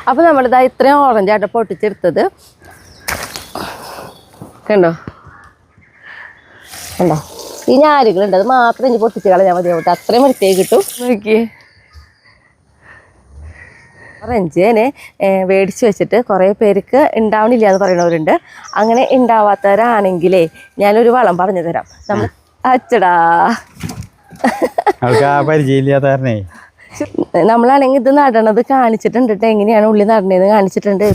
അപ്പോൾ നമ്മളിതാ ഇത്രയും ഓറഞ്ചായിട്ട് പൊട്ടിച്ചെടുത്തത് കണ്ടോ കണ്ടോ. ഈ ഞാരുകളുണ്ട്, അത് മാത്രം ഇനി പൊട്ടിച്ച് കളഞ്ഞാൽ മതി. അവിടെ അത്രയും വൃത്തിയായി കിട്ടും. നോക്കിയേ, ഓറഞ്ചിനെ മേടിച്ച് വെച്ചിട്ട് കുറേ പേർക്ക് ഉണ്ടാവണില്ല എന്ന് പറയുന്നവരുണ്ട്. അങ്ങനെ ഉണ്ടാവാത്തവരാണെങ്കിലേ ഞാനൊരു വളം പറഞ്ഞു തരാം. നമ്മൾ അച്ചടാ പരിചയമില്ലാത്തേ നമ്മളാണെങ്കിൽ ഇത് നടണത് കാണിച്ചിട്ടുണ്ട് കേട്ടോ. എങ്ങനെയാണ് ഉള്ളി നടണേന്ന് കാണിച്ചിട്ടുണ്ട്.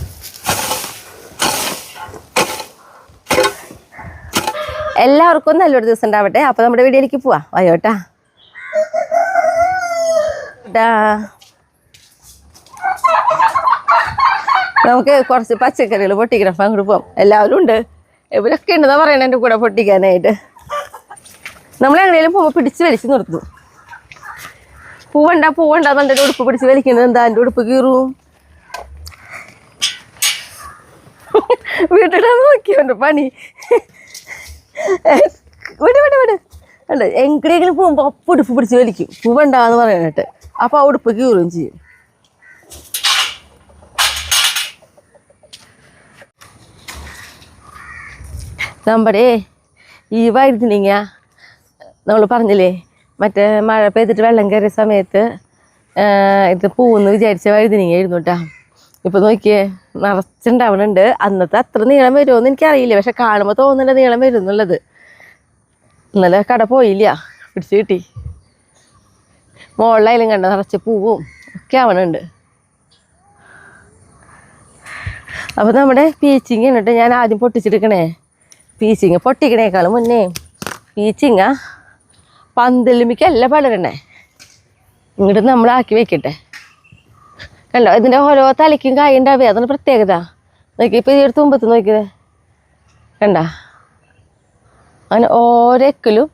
എല്ലാവർക്കും നല്ലൊരു ദിവസം ഉണ്ടാവട്ടെ. അപ്പോൾ നമ്മുടെ വീഡിയോയിലേക്ക് പോവാം. വയോട്ടാ നമുക്ക് കുറച്ച് പച്ചക്കറികൾ പൊട്ടിക്കണം. അപ്പം അങ്ങോട്ട് പോവാം. എല്ലാവരും ഉണ്ട്, ഇവരൊക്കെ ഉണ്ടെന്നാ പറയണ എൻ്റെ കൂടെ പൊട്ടിക്കാനായിട്ട്. നമ്മൾ എങ്ങനെയും പോകുമ്പോൾ പിടിച്ച് വലിച്ച് നിർത്തും. പൂവണ്ടെന്ന് എൻ്റെ ഉടുപ്പ് പിടിച്ച് വലിക്കുന്നത് എന്താ, എൻ്റെ ഉടുപ്പ് കീറും. വീട്ടിടാൻ നോക്കിയോണ്ട് പണി. വിട് ഉണ്ട്. എങ്ങനെയെങ്കിലും പോകുമ്പോൾ അപ്പം ഉടുപ്പ് പിടിച്ച് വലിക്കും. പൂവണ്ടാന്ന് പറയാനായിട്ട്. അപ്പോൾ ആ ഉടുപ്പ് കീറുകയും ചെയ്യും. നമ്മുടെ ഈ വഴുതനങ്ങ നമ്മൾ പറഞ്ഞില്ലേ, മറ്റേ മഴ പെയ്തിട്ട് വെള്ളം കയറിയ സമയത്ത് ഇത് പൂവെന്ന് വിചാരിച്ച വഴുതനങ്ങ ആയിരുന്നു കേട്ടോ. ഇപ്പോൾ നോക്കിയേ, നിറച്ചുണ്ടാവണുണ്ട്. അന്നത്തെ അത്ര നീളം വരുമോയെന്ന് എനിക്കറിയില്ല, പക്ഷെ കാണുമ്പോൾ തോന്നുന്നുണ്ട് നീളം വരും എന്നുള്ളത്. ഇന്നലെ കട പോയില്ല, പിടിച്ച് കിട്ടി. മുകളിലായാലും കണ്ട നിറച്ച് പൂവും ഒക്കെ ആവണുണ്ട്. അപ്പോൾ നമ്മുടെ പീച്ചിങ്ങ എന്നിട്ട് ഞാൻ ആദ്യം പൊട്ടിച്ചെടുക്കണേ. പീച്ചിങ്ങ പൊട്ടിക്കണേക്കാളും മുന്നേ പീച്ചിങ്ങ പന്തലുമിക്കല്ല പടരണേ, ഇങ്ങോട്ട് നമ്മളാക്കി വെക്കട്ടെ. കണ്ടോ, ഇതിൻ്റെ ഓരോ തലയ്ക്കും കായ ഉണ്ടാവേ, അതാണ് പ്രത്യേകത. നോക്കി, ഇപ്പോൾ ഈ ഒരു തുമ്പത്ത് നോക്കിയത് കണ്ട, അങ്ങനെ ഓരോ എക്കലും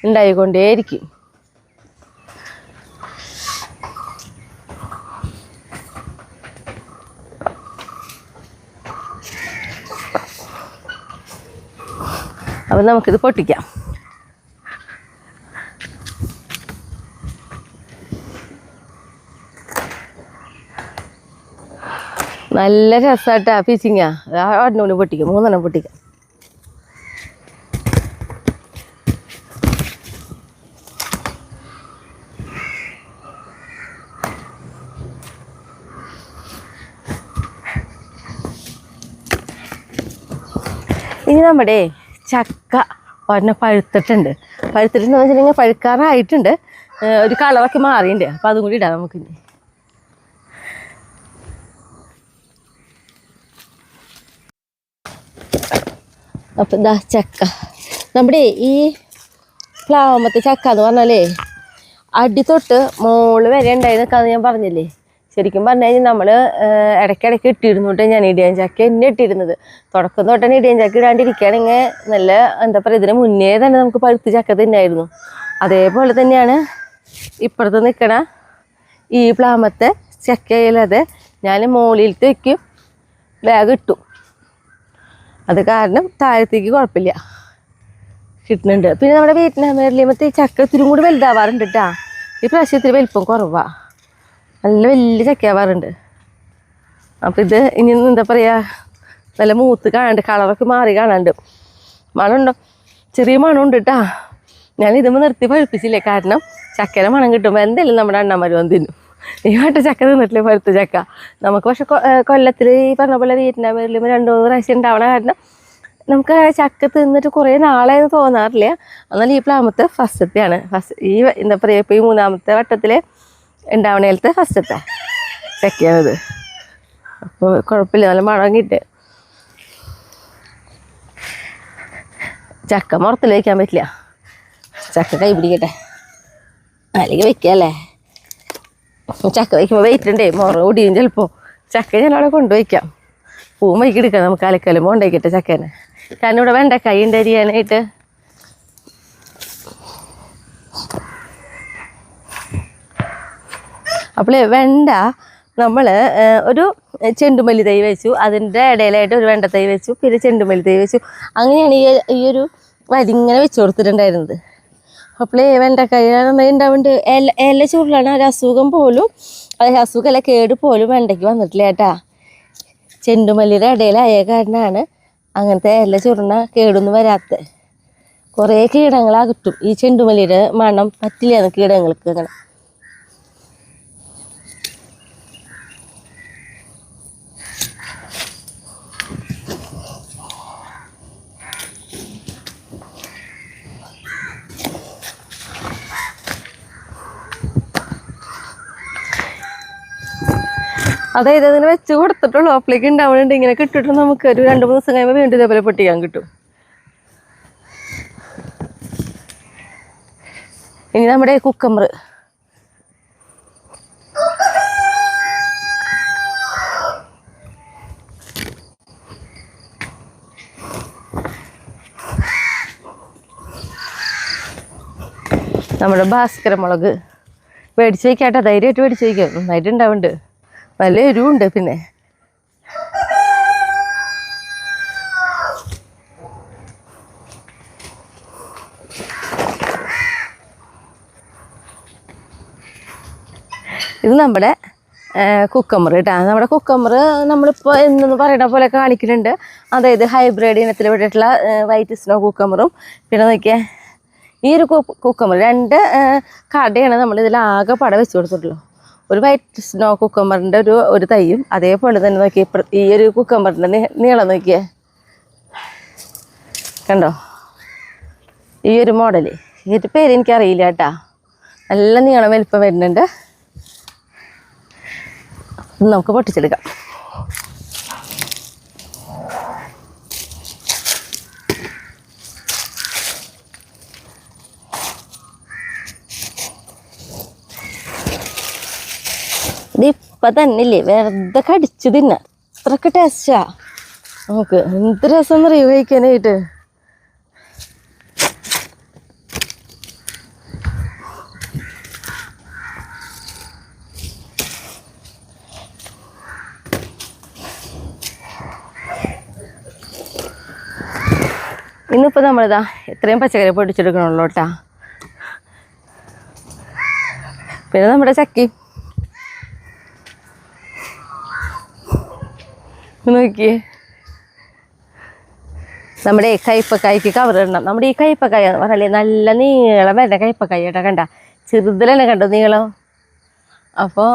ഉണ്ടായിക്കൊണ്ടേയിരിക്കും. അപ്പം നമുക്കിത് പൊട്ടിക്കാം. നല്ല രസമായിട്ടാ പീച്ചിങ്ങ. ഒരെണ്ണം പൊട്ടിക്കാം, 3 പൊട്ടിക്കാം. ഇനി നമ്മുടെ ചക്ക ഒരെണ്ണം പഴുത്തിട്ടുണ്ടെന്ന് വെച്ചിട്ടുണ്ടെങ്കിൽ പഴുക്കാറായിട്ടുണ്ട്. ഒരു കളറൊക്കെ മാറിയിട്ടുണ്ട്. അപ്പോൾ അതും കൂടി ഇടാം നമുക്ക്. അപ്പം ഇതാ ചക്ക. നമ്മുടെ ഈ പ്ലാവമത്തെ ചക്ക എന്ന് പറഞ്ഞാലേ അടി തൊട്ട് മോള് വരെ ഉണ്ടായിരുന്നൊക്കെ ഞാൻ പറഞ്ഞില്ലേ. ശരിക്കും പറഞ്ഞു കഴിഞ്ഞാൽ നമ്മൾ ഇടയ്ക്കിടയ്ക്ക് ഇട്ടിരുന്നു കേട്ടോ. ഞാൻ ഇടിയാൻ ചക്ക എന്നെ ഇട്ടിരുന്നത്. തുടക്കം തൊട്ട് തന്നെ ഇടിയാൻ ചക്ക ഇടാണ്ടിരിക്കുകയാണെങ്കിൽ നല്ല എന്താ പറയുക, ഇതിന് മുന്നേ തന്നെ നമുക്ക് പഴുത്ത് ചക്ക തന്നെയായിരുന്നു. അതേപോലെ തന്നെയാണ് ഇപ്പുറത്ത് നിൽക്കണ ഈ പ്ലാമത്തെ ചക്കയിലത് ഞാൻ മുകളിലത്തെ വയ്ക്കും, ബാഗ് ഇട്ടു. അത് കാരണം താഴത്തേക്ക് കുഴപ്പമില്ല, കിട്ടുന്നുണ്ട്. പിന്നെ നമ്മുടെ വിയറ്റ്നാമിലത്തെ ഈ ചക്ക ഇത്തിരി കൂടി വലുതാവാറുണ്ട് കേട്ടോ. ഈ പ്രാവശ്യം ഇത്തിരി വലിപ്പം കുറവാണ്, നല്ല വലിയ ചക്കയാവാറുണ്ട്. അപ്പം ഇത് ഇനി എന്താ പറയുക, നല്ല മൂത്ത് കാണാണ്ട്, കളറൊക്കെ മാറി കാണാണ്ട്. മണമുണ്ടോ? ചെറിയ മണമുണ്ട് കേട്ടോ. ഞാൻ ഇതുമ്പോൾ നിർത്തി പഴുപ്പിച്ചില്ലേ, കാരണം ചക്കയുടെ മണം കിട്ടുമ്പോൾ എന്തായാലും നമ്മുടെ അണ്ണന്മാർ വന്ന് തിന്നും. ഈ വട്ട ചക്ക തിന്നിട്ടില്ലേ, പഴുത്ത ചക്ക. നമുക്ക് പക്ഷെ കൊല്ലത്തിൽ ഈ പറഞ്ഞ പോലെ വിയറ്റ്നാമിലും 2-3 പ്രാവശ്യം ഉണ്ടാവണ കാരണം നമുക്ക് ചക്ക തിന്നിട്ട് കുറേ നാളായെന്ന് തോന്നാറില്ല. എന്നാൽ ഈ പ്ലാമത്തെ ഫസ്റ്റത്തെയാണ്. ഈ എന്താ പറയുക, ഇപ്പോൾ ഈ 3ാമത്തെ വട്ടത്തിൽ ഉണ്ടാവണേലത്തെ ഫസ്റ്റത്തെ ചക്കയാണിത്. അപ്പോൾ കുഴപ്പമില്ല, നല്ല മണം കിട്ടും. ചക്ക മുറത്തിൽ വയ്ക്കാൻ പറ്റില്ല, ചക്ക കൈ പിടിക്കട്ടെ, അല്ലെങ്കിൽ വയ്ക്കല്ലേ. ചക്ക വയ്ക്കുമ്പോൾ വെയിറ്റുണ്ടേ, മുറ ഒടിയും ചിലപ്പോൾ. ചക്ക ഞാൻ അവിടെ കൊണ്ടുവയ്ക്കാം, പൂവും വയ്ക്കി എടുക്കാം. നമുക്ക് അലക്കലും കൊണ്ടുവയ്ക്കട്ടെ ചക്കേനെ. കാരണം ഇവിടെ വെണ്ടക്കായി ഉണ്ട് അരിയാനായിട്ട്. അപ്പോൾ വെണ്ട നമ്മൾ ഒരു ചെണ്ടുമല്ലി തൈ വെച്ചു, അതിൻ്റെ ഇടയിലായിട്ട് ഒരു വെണ്ട തൈ വെച്ചു, പിന്നെ ചെണ്ടുമല്ലി തൈ വെച്ചു. അങ്ങനെയാണ് ഈ ഒരു വരിങ്ങനെ വെച്ച് കൊടുത്തിട്ടുണ്ടായിരുന്നത്. അപ്പോൾ വെണ്ടക്കായ ഉണ്ടാവുന്നുണ്ട്. ഇല ചുരുളാണ്, ഒരു അസുഖം പോലും അത് അസുഖമല്ല, കേട് പോലും വെണ്ടയ്ക്ക് വന്നിട്ടില്ല കേട്ടാ. ചെണ്ടുമല്ലിയുടെ ഇടയിലായ കാരണമാണ് അങ്ങനത്തെ ഇല ചുരുണ കേടൊന്നും വരാത്തത്. കുറേ കീടങ്ങളകറ്റും ഈ ചെണ്ടുമല്ലിയുടെ മണം. പറ്റില്ല കീടങ്ങൾക്ക് അങ്ങനെ. അതായത് അതിന് വെച്ച് കൊടുത്തിട്ടുള്ളൂ, അപ്പോഴേക്ക് ഉണ്ടാവുന്നുണ്ട്. ഇങ്ങനെ കിട്ടിട്ട് നമുക്ക് ഒരു 2-3 ദിവസം കഴിയുമ്പോൾ വീണ്ടും ഇതേപോലെ പൊട്ടിക്കാൻ കിട്ടും. ഇനി നമ്മുടെ കുക്കമ്പർ, നമ്മുടെ ഭാസ്കര മുളക് മേടിച്ച് വയ്ക്കാട്ടെ, ധൈര്യമായിട്ട് മേടിച്ച് വയ്ക്കാം. നന്നായിട്ട് ഉണ്ടാവുന്നുണ്ട്, നല്ല എരിവുണ്ട്. പിന്നെ ഇത് നമ്മുടെ കുക്കമ്പർ കേട്ടോ. നമ്മുടെ കുക്കമ്പർ നമ്മളിപ്പോൾ എന്നു പറയുന്ന പോലെ കാണിക്കുന്നുണ്ട്. അതായത് ഹൈബ്രിഡ് ഇനത്തിൽ വിട്ടിട്ടുള്ള വൈറ്റ് സ്നോ കുക്കമ്പറും, പിന്നെ നോക്കിയാൽ ഈ ഒരു കുക്കമ്പർ 2 കടയാണ് നമ്മൾ ഇതിലാകെ പട വെച്ച് കൊടുത്തിട്ടുള്ളൂ. ഒരു വൈറ്റ് സ്നോ കുക്കമ്പറിൻ്റെ ഒരു തൈയും, അതേപോലെ തന്നെ നോക്കിയേ ഈ ഒരു കുക്കമ്പറിൻ്റെ നീളം നോക്കിയേ, കണ്ടോ? ഈ ഒരു മോഡല്, ഈ ഒരു പേര് എനിക്കറിയില്ല കേട്ടാ. നല്ല നീളം വലിപ്പം വരുന്നുണ്ട്. നമുക്ക് പൊട്ടിച്ചെടുക്കാം. ഇതിപ്പം തന്നെ ഇല്ലേ വെറുതെ കടിച്ചു തിന്നാ, അത്രക്ക് ടേസ്റ്റാ. നമുക്ക് എന്ത് രസം എന്നറിയോ കഴിക്കാനായിട്ട്. ഇന്നിപ്പോൾ നമ്മളിതാ എത്രയും പച്ചക്കറി പൊടിച്ചെടുക്കണുള്ളൂ കേട്ടാ. പിന്നെ നമ്മുടെ ചക്കി നോക്കിയേ, നമ്മുടെ കയ്പക്കായ്ക്ക് കവർ ഇടണം. നമ്മുടെ ഈ കയ്പക്കായ എന്ന് പറഞ്ഞാൽ നല്ല നീളം വരുന്ന കയ്പക്കായ കേട്ടോ. കണ്ട ചെറുതിലെന്നെ കണ്ടോ നീളം. അപ്പോൾ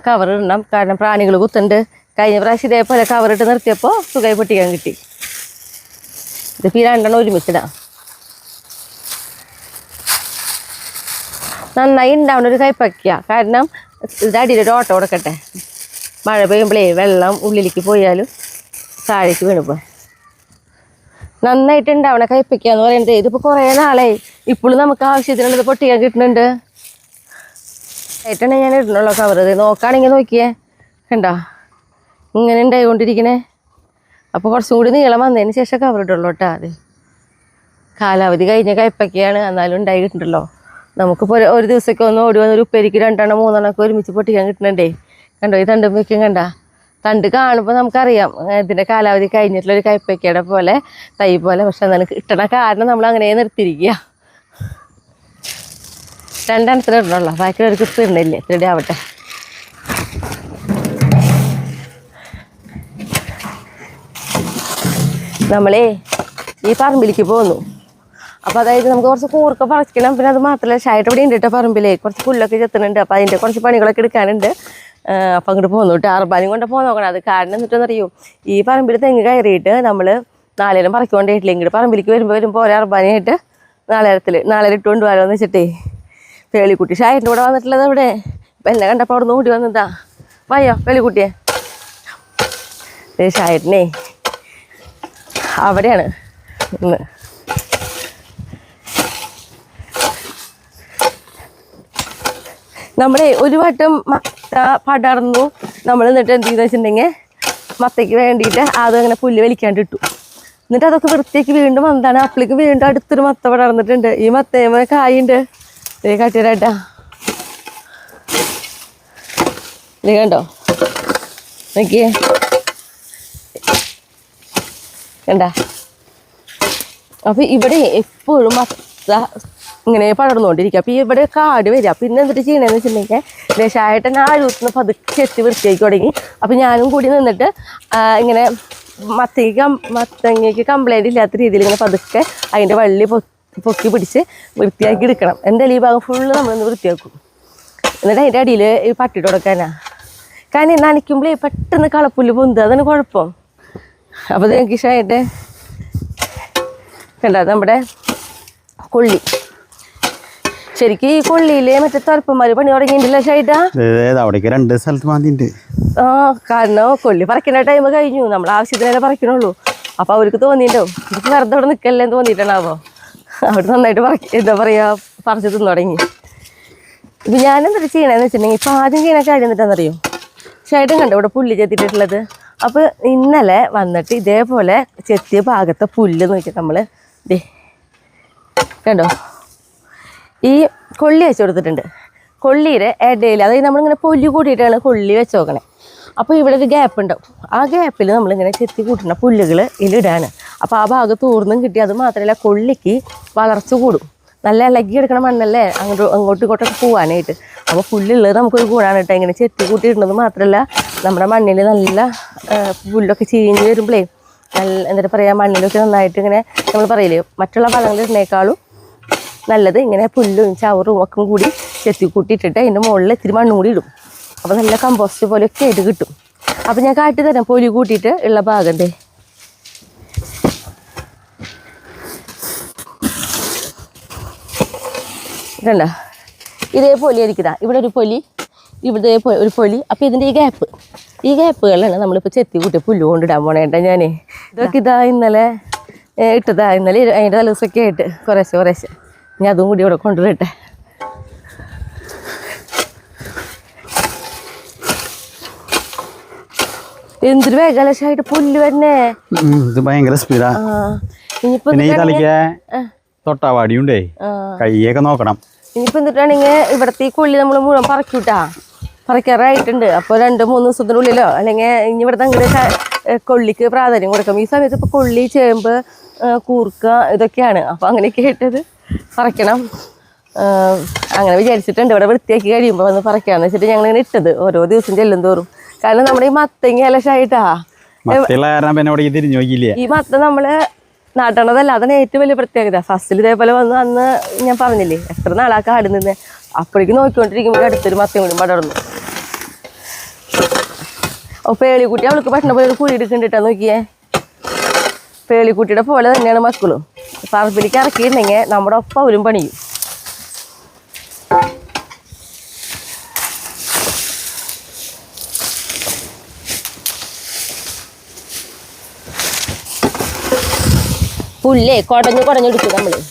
കവർ ഇടണം, കാരണം പ്രാണികൾ കുത്തുണ്ട്. കഴിഞ്ഞ പ്രാവശ്യം ഇതേപോലെ കവറിട്ട് നിർത്തിയപ്പോൾ സുഖമായി പൊട്ടിക്കാൻ കിട്ടി. ഇതിപ്പോൾ ഈ 2 ഒരുമിച്ചിടാം. നന്നായി ഉണ്ടാവുന്ന ഒരു കയ്പയ്ക്ക, കാരണം ഇതിൻ്റെ അടിയിലൊരു ഓട്ടം കൊടുക്കട്ടെ. മഴ പെയ്യുമ്പോഴേ വെള്ളം ഉള്ളിലേക്ക് പോയാലും താഴേക്ക് വീണുപോയി. നന്നായിട്ട് ഉണ്ടാവണ കയ്പയ്ക്ക എന്ന് പറയുന്നത് ഇതിപ്പോൾ കുറേ നാളായി. ഇപ്പോഴും നമുക്ക് ആവശ്യത്തിനുള്ളത് പൊട്ടിക്കാൻ കിട്ടുന്നുണ്ട്. ആയിട്ടാണ് ഞാൻ ഇടണുള്ളൂ കവർ. നോക്കുകയാണെങ്കിൽ നോക്കിയേ, കണ്ടോ ഇങ്ങനെ ഉണ്ടായിക്കൊണ്ടിരിക്കണേ. അപ്പോൾ കുറച്ചും കൂടി നീളം വന്നതിന് ശേഷം കവർ ഇടുള്ളൂ കേട്ടോ. അത് കാലാവധി കഴിഞ്ഞ കയ്പയ്ക്കയാണ്, എന്നാലും ഉണ്ടായി കിട്ടുന്നുണ്ടല്ലോ. നമുക്കിപ്പോൾ ഒരു ദിവസമൊക്കെ ഒന്ന് ഓടി വന്നൊരു ഉപ്പേരിക്ക് 2-3 ഒക്കെ ഒരുമിച്ച് പൊട്ടിക്കാൻ കിട്ടുന്നുണ്ടേ. കണ്ടോ ഈ തണ്ടും വയ്ക്കും, കണ്ട തണ്ട് കാണുമ്പോൾ നമുക്കറിയാം ഇതിൻ്റെ കാലാവധി കഴിഞ്ഞിട്ടുള്ളൊരു കയ്പയ്ക്കയുടെ പോലെ തൈ പോലെ. പക്ഷെ എന്നാലും കിട്ടണ കാരണം നമ്മൾ അങ്ങനെ നിർത്തിയിരിക്കുക. 2 എണ്ണത്തിന് ഇടണല്ലോ, ബാക്കി ഒരു കിട്ടുന്നില്ലേ. റെഡി ആവട്ടെ. നമ്മളേ ഈ പറമ്പിലേക്ക് പോന്നു. അപ്പോൾ അതായത് നമുക്ക് കുറച്ച് കൂർക്ക പറിക്കണം. പിന്നെ അത് മാത്രമല്ല ഷായിട്ട് ഇവിടെ ഉണ്ട് കേട്ടോ പറമ്പിലേ, കുറച്ച് പുല്ലൊക്കെ ചെത്തുന്നുണ്ട്. അപ്പോൾ അതിൻ്റെ കുറച്ച് പണികളൊക്കെ എടുക്കാനുണ്ട്. അപ്പം അങ്ങോട്ട് പോന്നു കേട്ടോ. അർബാനും കൊണ്ട് പോകാൻ നോക്കണം. അത് കാരണം എന്നിട്ടെന്നറിയും, ഈ പറമ്പിൽ തെങ്ങ് കയറിയിട്ട് നമ്മൾ 4 പറിക്കൊണ്ടേയിട്ടില്ല. ഇങ്ങോട്ട് പറമ്പിലേക്ക് വരുമ്പോൾ ഓരോ അർബാനായിട്ട് 4 ഇട്ടുകൊണ്ട് വരാമെന്ന് വെച്ചിട്ടേ. പേളിക്കുട്ടി ഷായിൻ്റെ കൂടെ വന്നിട്ടുള്ളത് അവിടെ. അപ്പം എന്നെ കണ്ടപ്പോൾ അവിടെ നിന്ന് ഓടി വന്നതാ. വയ്യോ പേളിക്കുട്ടിയെ. ഷായിട്ടിനെ അവിടെയാണ് ഇന്ന്. നമ്മുടെ ഒരു വട്ടം മത്ത പടർന്നു. നമ്മൾ എന്നിട്ട് എന്ത് ചെയ്തെന്ന് വെച്ചിട്ടുണ്ടെങ്കിൽ മത്തയ്ക്ക് വേണ്ടിയിട്ട് അതങ്ങനെ പുല്ല് വലിക്കാണ്ട് ഇട്ടു. എന്നിട്ട് അതൊക്കെ വൃത്തിയാക്കി വീണ്ടും വന്നതാണ്. അപ്പോഴേക്ക് വീണ്ടും അടുത്തൊരു മത്ത പടർന്നിട്ടുണ്ട്. ഈ മത്തയമ്മ കായുണ്ട്. ഇത് കാട്ടിയതാട്ടാ. ഇത് കണ്ടോ നോക്കിയേ, കണ്ട. അപ്പം ഇവിടെ എപ്പോഴും മത്ത ഇങ്ങനെ പടർന്നുകൊണ്ടിരിക്കുക. അപ്പോൾ ഇവിടെ കാട് വരിക. പിന്നെ എന്നിട്ട് ചെയ്യണമെന്ന് വെച്ചിട്ടുണ്ടെങ്കിൽ ദേശമായിട്ട് ആഴൂത്തുനിന്ന് പതുക്കെ എത്തി വൃത്തിയാക്കി തുടങ്ങി. അപ്പോൾ ഞാനും കൂടി നിന്നിട്ട് ഇങ്ങനെ മത്തങ്ങയ്ക്ക് കംപ്ലൈൻറ്റ് ഇല്ലാത്ത രീതിയിൽ ഇങ്ങനെ പതുക്കെ അതിൻ്റെ വള്ളി പൊക്കി പിടിച്ച് വൃത്തിയാക്കി എടുക്കണം. എന്തായാലും ഈ ഭാഗം ഫുള്ള് നമ്മളിന്ന് വൃത്തിയാക്കും. എന്നിട്ട് അതിൻ്റെ അടിയിൽ ഈ പട്ടിട്ട് കൊടുക്കാനാ. കാരണം നനയ്ക്കുമ്പോഴേ പെട്ടെന്ന് കളപ്പുല്ല് പൊന്തുക, അതാണ് കുഴപ്പം. അപ്പോൾ എനിക്ക് ഇഷ്ടമായിട്ട് കണ്ട നമ്മുടെ കൊള്ളി. ശരിക്കും ഈ കൊള്ളിയില് മറ്റേ തറപ്പന്മാര് പണി തുടങ്ങിയിട്ടില്ല ഷൈറ്റാ. അവിടേക്ക് 2 സ്ഥലത്ത് മാന്തിണ്ട്. കാരണം കൊള്ളി പറിക്കുന്ന ടൈം കഴിഞ്ഞു, നമ്മൾ ആവശ്യത്തിനല്ലേ പറിക്കണുള്ളൂ. അപ്പൊ അവർക്ക് തോന്നിയിട്ടുണ്ടാവും എനിക്ക് വെറുതെ അവിടെ നിൽക്കല്ലേന്ന് തോന്നിയിട്ടുണ്ടാവോ. അവിടെ നന്നായിട്ട് എന്താ പറയാ പറിച്ച് തിന്നു തുടങ്ങി. ഇപ്പൊ ഞാനെന്താ ചെയ്യണമെന്ന് വെച്ചിട്ടുണ്ടെങ്കിൽ ഇപ്പൊ ആദ്യം ചെയ്യണ കാര്യം എന്താണെന്നറിയോ, ഷൈറ്റും കണ്ടോ ഇവിടെ പുല്ല് ചെത്തിയിട്ടുള്ളത്. അപ്പൊ ഇന്നലെ വന്നിട്ട് ഇതേപോലെ ചെത്തിയ ഭാഗത്തെ പുല്ല് നോക്കി നമ്മള് കണ്ടോ ഈ കൊള്ളി വെച്ച് കൊടുത്തിട്ടുണ്ട്. കൊള്ളിയുടെ ഇടയിൽ, അതായത് നമ്മളിങ്ങനെ പൊല്ലി കൂട്ടിയിട്ടാണ് കൊള്ളി വെച്ച് നോക്കണേ. അപ്പോൾ ഇവിടെ ഒരു ഗ്യാപ്പ് ഉണ്ടാവും. ആ ഗ്യാപ്പിൽ നമ്മളിങ്ങനെ ചെത്തി കൂട്ടുന്ന പുല്ലുകൾ ഇതിലിടാണ്. അപ്പോൾ ആ ഭാഗത്ത് ഊർന്നും കിട്ടി. അത് മാത്രമല്ല കൊള്ളിക്ക് വളർച്ച കൂടും. നല്ല ഇളകി എടുക്കണ മണ്ണല്ലേ അങ്ങോട്ടും ഇങ്ങോട്ടൊക്കെ പോകാനായിട്ട്. അപ്പോൾ പുല്ലുള്ളത് നമുക്കൊരു ഗുണമാണ് കേട്ടോ. ഇങ്ങനെ ചെത്തി കൂട്ടിയിടുന്നത് മാത്രമല്ല നമ്മുടെ മണ്ണിൽ നല്ല പുല്ലൊക്കെ ചീഞ്ഞ് വരുമ്പോഴേ നല്ല എന്താ പറയുക മണ്ണിലൊക്കെ നന്നായിട്ട് ഇങ്ങനെ നമ്മൾ പറയില്ലേ മറ്റുള്ള വളങ്ങളിടുന്നേക്കാളും നല്ലത് ഇങ്ങനെ പുല്ലും ചവറും ഒക്കെ കൂടി ചെത്തി കൂട്ടിയിട്ടിട്ട് അതിൻ്റെ മുകളിൽ ഇത്തിരി മണ്ണും കൂടി ഇടും. അപ്പോൾ നല്ല കമ്പോസ്റ്റ് പോലെയൊക്കെ ആയിട്ട് കിട്ടും. അപ്പോൾ ഞാൻ കാട്ടി തരാം പൊലി കൂട്ടിയിട്ട് ഉള്ള ഭാഗം ദേ. കണ്ട ഇതേ പൊലി ആയിരിക്കുതാ. ഇവിടെ ഒരു പൊലി, ഇവിടെ ഒരു പൊലി. അപ്പോൾ ഇതിൻ്റെ ഈ ഗ്യാപ്പുകളാണ് നമ്മളിപ്പോൾ ചെത്തി കൂട്ടി പുല്ല് കൊണ്ടിടാൻ പോണേട്ടാ. ഞാൻ ഇതൊക്കെ ഇന്നലെ ഇട്ടതാ. ഇന്നലെ അതിൻ്റെ തലൂസൊക്കെ ആയിട്ട് കുറേശ്ശെ ഞാൻ അതും കൂടി ഇവിടെ കൊണ്ടുവരട്ടെ. എന്തൊരു വേഗലശായിട്ട് പുല്ല് വരണേ. ഇത് ഭയങ്കര സ്പീഡാ. ഇനിയിപ്പോ തൊട്ടാവാടിയുണ്ടേ, കൈയൊക്കെ നോക്കണം. ഇനിയിപ്പോ എന്നിട്ടാണെങ്കിൽ ഇവിടത്തെ ഈ കൊള്ളി നമ്മൾ മുഴുവൻ പറിക്കൂട്ടാ. പറിക്കാറായിട്ടുണ്ട്. അപ്പോൾ 2-3 ദിവസത്തിനുള്ളിലോ അല്ലെങ്കിൽ ഇനി ഇവിടുത്തെ അങ്ങനെ കൊള്ളിക്ക് പ്രാധാന്യം കൊടുക്കാം. ഈ സമയത്ത് ഇപ്പോൾ കൊള്ളി, ചേമ്പ്, കൂർക്ക ഇതൊക്കെയാണ്. അപ്പോൾ അങ്ങനെയൊക്കെ ആയിട്ടത് പറിക്കണം അങ്ങനെ വിചാരിച്ചിട്ടുണ്ട്. ഇവിടെ വൃത്തിയാക്കി കഴിയുമ്പോൾ വന്ന് പറിക്കാമെന്ന് വെച്ചിട്ട് ഞങ്ങളിങ്ങനെ ഇട്ടത് ഓരോ ദിവസം ചെല്ലും തോറും. കാരണം നമ്മുടെ ഈ മത്തങ്ങ ഇലശായിട്ടാ ഈ മത്ത നമ്മള് നടണതല്ല. അതാണ് ഏറ്റവും വലിയ പ്രത്യേകത. ഫസ്റ്റിൽ ഇതേപോലെ വന്ന് അന്ന് ഞാൻ പറഞ്ഞില്ലേ എത്ര നാളാ കാട് നിന്ന്. അപ്പോഴേക്കും നോക്കിക്കൊണ്ടിരിക്കുമ്പോൾ അടുത്തൊരു മത്തയും കൂടി പടർന്നു. അപ്പോൾ പേളിക്കുട്ടി അവൾക്ക് പറ്റണ പോലെ ഒരു കുഴി എടുക്കണ്ടിട്ടാ നോക്കിയേ. പേളിക്കുട്ടിയുടെ പോലെ തന്നെയാണ് മക്കളും. പറമ്പിലേക്ക് ഇറക്കിയിട്ടുണ്ടെങ്കിൽ നമ്മുടെ ഒപ്പം അവരും പണിയും. പുല്ലേ കുടഞ്ഞെടുക്കും നമ്മള്.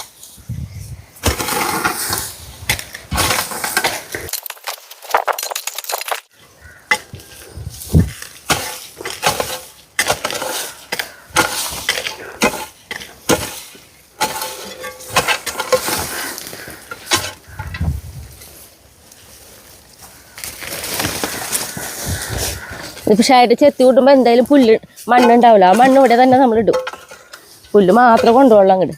പക്ഷേ ആയിട്ട് ചെത്തി കൂട്ടുമ്പോൾ എന്തായാലും പുല്ല് മണ്ണുണ്ടാവില്ല. ആ മണ്ണ് ഇവിടെ തന്നെ നമ്മളിടും. പുല്ല് മാത്രം കൊണ്ടുപോകണം അങ്ങോട്ട്.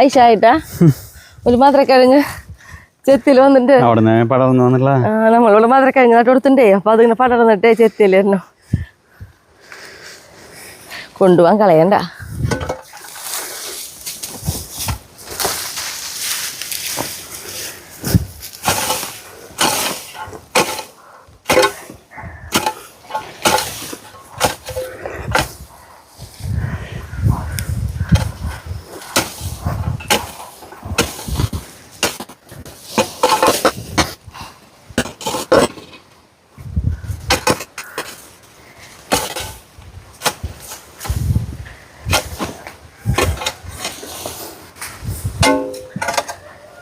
ഐശായിട്ടാ ഒരു മധുരക്കിഴങ്ങ് ചെത്തിയിൽ വന്നിട്ട് നമ്മളിവിടെ മധുരക്കിഴങ്ങ് നട്ട് കൊടുത്തിട്ടേ. അപ്പോൾ അതിങ്ങനെ പടർന്നിട്ടേ ചെത്തിയിൽ വരണോ കൊണ്ടുപോകാൻ കളയണ്ട.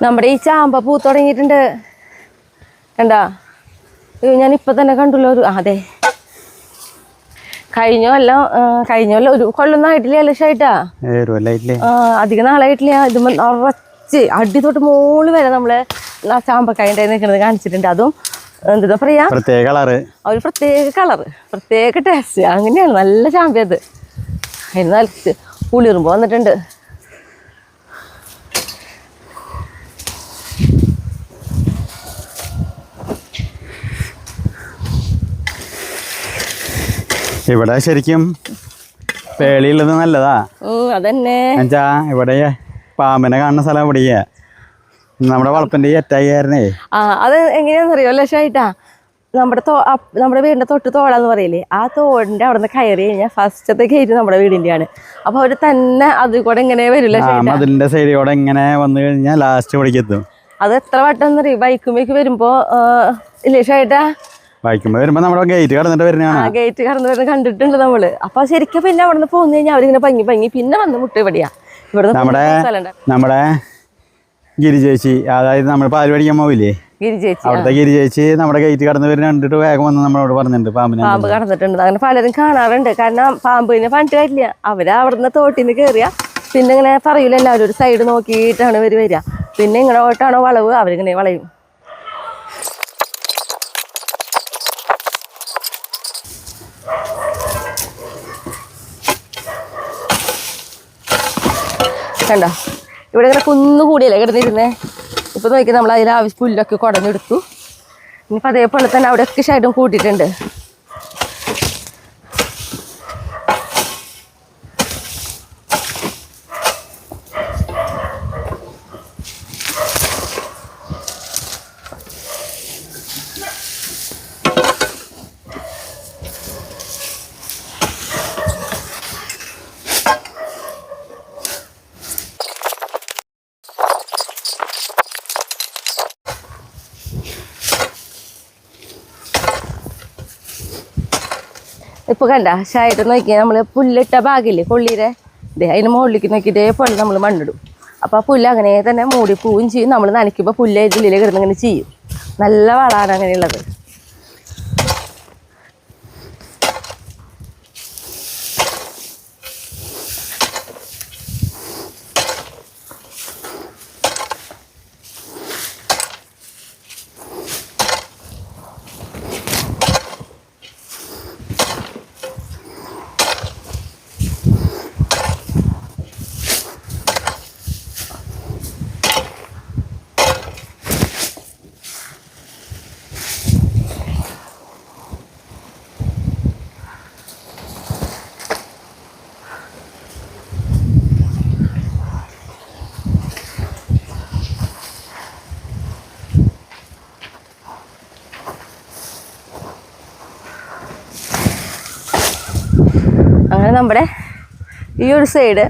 നമ്മുടെ ഈ ചാമ്പ പൂത്ത് തുടങ്ങിയിട്ടുണ്ട് കണ്ടാ. ഞാനിപ്പോൾ തന്നെ കണ്ടുല്ലോ ഒരു അതെ കഴിഞ്ഞ കൊല്ലം ഒരു കൊല്ലൊന്നും ആയിട്ടില്ല ലക്ഷമായിട്ടാ. അധികം നാളായിട്ടില്ല. ഇത് നിറച്ച് അടി തൊട്ട് മോള് വരെ നമ്മള് ചാമ്പക്കായ നിൽക്കുന്നത് കാണിച്ചിട്ടുണ്ട്. അതും എന്താ പറയാ, പ്രത്യേക കളറ്, ഒരു പ്രത്യേക കളറ്, പ്രത്യേക ടേസ്റ്റ്. അങ്ങനെയാണ്, നല്ല ചാമ്പ്യ അത്. അതിന് നല്ല പുളിറുമ്പ് വന്നിട്ടുണ്ട്. ഇവിടെ ശരിക്കും പേളിയുള്ളത് നല്ലതാ. അതന്നെ എന്നുവെച്ചാ ഇവിടെ പാമ്പിനെ കാണുന്ന സ്ഥലം ഇവിടെയാ, നമ്മുടെ വളപ്പിന്റെ ഏറ്റായിരുന്നേ. അത് എങ്ങനെയാണെന്നറിയോ ലക്ഷമായിട്ടാ, നമ്മുടെ വീടിന്റെ തൊട്ട് തോടാന്ന് പറയില്ലേ, ആ തോടിന്റെ അവിടെ നിന്ന് കയറി കഴിഞ്ഞാൽ ഫസ്റ്റത്തെ ഗേറ്റ് നമ്മുടെ വീടിന്റെയാണ്. അപ്പൊ അവര് തന്നെ അതിൽ കൂടെ ഇങ്ങനെ വരില്ല, അതിന്റെ സൈഡിൽ കൂടെ ഇങ്ങനെ വന്നു കഴിഞ്ഞാൽ ലാസ്റ്റ് ഇവിടേക്ക് എത്തും. അത് എത്ര വട്ടം എന്നറിയോ, ബൈക്കുമ്പേക്ക് വരുമ്പോ ഇല്ലേ ഷേട്ടാ, ബൈക്കുമ്പോ വരുമ്പോ നമ്മുടെ ഗേറ്റ് കടന്നിട്ട് വരുന്നതാണ്. ഗേറ്റ് കടന്നു വരുന്നത് കണ്ടിട്ടുണ്ട് നമ്മള്. അപ്പൊ ശരിക്കും പിന്നെ അവിടെ നിന്ന് പോന്നു കഴിഞ്ഞാൽ അവരിങ്ങനെ പങ്ങി പിന്നെ വന്ന് മുട്ട ഇവിടെയാ. ഇവിടെ നമ്മുടെ ഗിരിചേച്ചി, അതായത് നമ്മൾ പാല് പഠിക്കാൻ പോവില്ലേ, ഗിരിചേച്ചി, അവിടുത്തെ ഗിരിചേച്ചി നമ്മുടെ ഗേറ്റ് കടന്നു വരുന്ന കണ്ടിട്ട് വേഗം വന്ന് നമ്മളോട് പറഞ്ഞിട്ടുണ്ട് പാമ്പ് കടന്നിട്ടുണ്ട്. അങ്ങനെ പലരും കാണാറുണ്ട്. കാരണം പാമ്പിനെ പണ്ട് കാര്യമില്ല, അവര് അവിടുന്ന് തോട്ടിന് കയറിയ പിന്നെ ഇങ്ങനെ പറയൂല, എല്ലാവരും ഒരു സൈഡ് നോക്കിയിട്ടാണ് ഇവര് വരിക. പിന്നെ ഇങ്ങോട്ടാണോ വളവ്, അവരിങ്ങനെ വളയും. കണ്ടോ, ഇവിടെ ഇങ്ങനെ കുന്നുകൂടിയല്ലേ കിടന്നിരുന്നേ. ഇപ്പൊ നോക്കി നമ്മൾ അതിൽ ആവശ്യം പുല്ലൊക്കെ കുടഞ്ഞെടുത്തു. ഇനിയിപ്പോൾ അതേപോലെ തന്നെ അവിടെയൊക്കെ ഷൈഡും കൂട്ടിയിട്ടുണ്ട്. ഇപ്പോൾ കണ്ട ഷായിട്ട് നോക്കിയാൽ നമ്മൾ പുല്ലിട്ട ഭാഗമില്ലേ കൊള്ളിയുടെ, അതിന് മുകളിലേക്ക് നോക്കി ഇതേപോലെ നമ്മൾ മണ്ണിടും. അപ്പോൾ ആ പുല്ല് അങ്ങനെ തന്നെ മൂടി പോവുകയും ചെയ്യും. നമ്മൾ നനയ്ക്കുമ്പോൾ പുല്ല് ഇതിലേ കിടന്ന് ഇങ്ങനെ ചെയ്യും. നല്ല വളമാണ് അങ്ങനെയുള്ളത്. അങ്ങനെ നമ്മുടെ ഈ ഒരു സൈഡ്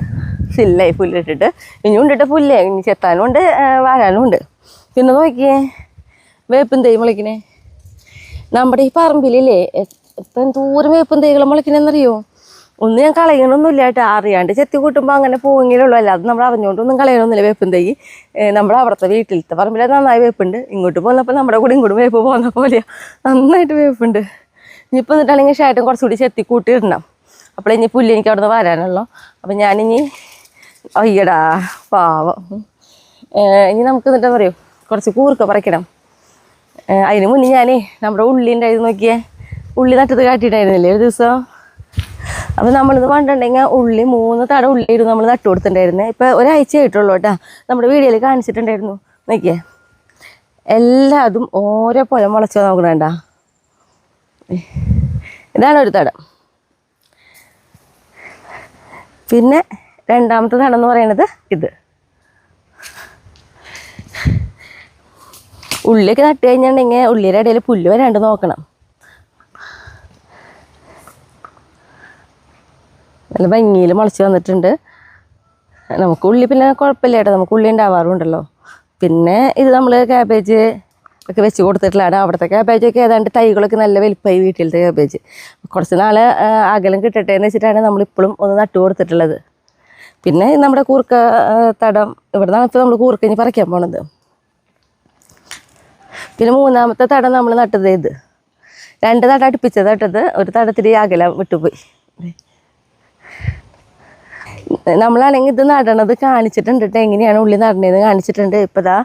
ഫില്ലായി പുല്ലിട്ടിട്ട്, ഇനി ഉണ്ടിട്ട് പുല്ലേ, ഇനി ചെത്താനും ഉണ്ട് വാരാനും ഉണ്ട്. പിന്നെ നോക്കിയേ വേപ്പും തൈ മുളയ്ക്കണേ. നമ്മുടെ ഈ പറമ്പിലില്ലേ ഇപ്പം ദൂരം വേപ്പും തൈകൾ മുളയ്ക്കണെന്നറിയോ. ഒന്നും ഞാൻ കളയണമൊന്നുമില്ല കേട്ടോ, അറിയാണ്ട് ചെത്തി കൂട്ടുമ്പോൾ അങ്ങനെ പോവെങ്കിലുള്ളൂ. അല്ലാതെ നമ്മൾ അറിഞ്ഞുകൊണ്ടൊന്നും കളയണമൊന്നുമില്ല വേപ്പും തൈ. നമ്മുടെ അവിടുത്തെ വീട്ടിലത്തെ പറമ്പിൽ നന്നായി വേപ്പുണ്ട്. ഇങ്ങോട്ട് പോന്നപ്പോൾ നമ്മുടെ കൂടെ ഇങ്ങോട്ടും വേപ്പ് പോകുന്ന പോലെയാണ്, നന്നായിട്ട് വേപ്പുണ്ട്. ഇനിയിപ്പോൾ എന്നിട്ടാണെങ്കിൽ ഷായിട്ടും കുറച്ചുകൂടി ചെത്തി കൂട്ടിയിടണം. അപ്പോൾ ഇനി പുല്ല് എനിക്ക് അവിടെ നിന്ന് വരാനുള്ളൂ. അപ്പം ഞാനിനി അയ്യടാ പാവം. ഇനി നമുക്ക് എന്നിട്ട് പറയൂ കുറച്ച് കൂർക്ക പറിക്കണം. അതിന് മുന്നേ ഞാനേ നമ്മുടെ ഉള്ളി ഉണ്ടായിരുന്നു, നോക്കിയേ ഉള്ളി നട്ടത് കാട്ടിയിട്ടായിരുന്നില്ലേ ഒരു ദിവസം. അപ്പം നമ്മളിത് കണ്ടിട്ടുണ്ടെങ്കിൽ ഉള്ളി 3 തട ഉള്ളിയായിരുന്നു നമ്മൾ നട്ടു കൊടുത്തിട്ടുണ്ടായിരുന്നത്. ഇപ്പം ഒരാഴ്ച ആയിട്ടുള്ളൂ കേട്ടോ, നമ്മുടെ വീഡിയോയിൽ കാണിച്ചിട്ടുണ്ടായിരുന്നു. നോക്കിയേ എല്ലാതും ഓരോ പോലെ മുളച്ചോ നോക്കണേണ്ട. ഇതാണ് ഒരു തടം. പിന്നെ രണ്ടാമത്തെ തടം എന്ന് പറയുന്നത് ഇത്. ഉള്ളിയൊക്കെ നട്ട് കഴിഞ്ഞിട്ടുണ്ടെങ്കിൽ ഉള്ളിയുടെ ഇടയിൽ പുല്ല് വരാണ്ട് നോക്കണം. നല്ല ഭംഗിയിൽ മുളച്ച് വന്നിട്ടുണ്ട്. നമുക്ക് ഉള്ളി പിന്നെ കുഴപ്പമില്ല കേട്ടോ, നമുക്ക് ഉള്ളി ഉണ്ടാവാറുണ്ടല്ലോ. പിന്നെ ഇത് നമ്മൾ ക്യാബേജ് ഒക്കെ വെച്ച് കൊടുത്തിട്ടുള്ളതാണ്. അവിടുത്തെ ക്യാബേജൊക്കെ ഏതാണ്ട് തൈകളൊക്കെ നല്ല വലിപ്പമായി, വീട്ടിലത്തെ ക്യാബേജ്. കുറച്ച് നാൾ അകലം കിട്ടട്ടെ എന്ന് വെച്ചിട്ടാണ് നമ്മളിപ്പോഴും ഒന്ന് നട്ടു കൊടുത്തിട്ടുള്ളത്. പിന്നെ നമ്മുടെ കൂർക്ക തടം, ഇവിടെ നിന്നാണ് ഇപ്പോൾ നമ്മൾ കൂർക്ക ഇനി പറിക്കാൻ പോണത്. പിന്നെ 3ാമത്തെ തടം നമ്മൾ നട്ടത് ഇത്. 2 തടം അടുപ്പിച്ചത് നട്ടത്, ഒരു തടത്തിൽ അകലം വിട്ടുപോയി. നമ്മളാണെങ്കിൽ ഇത് നടണത് കാണിച്ചിട്ടുണ്ട് കേട്ടോ, എങ്ങനെയാണ് ഉള്ളി നടണതെന്ന് കാണിച്ചിട്ടുണ്ട്. ഇപ്പം ദാ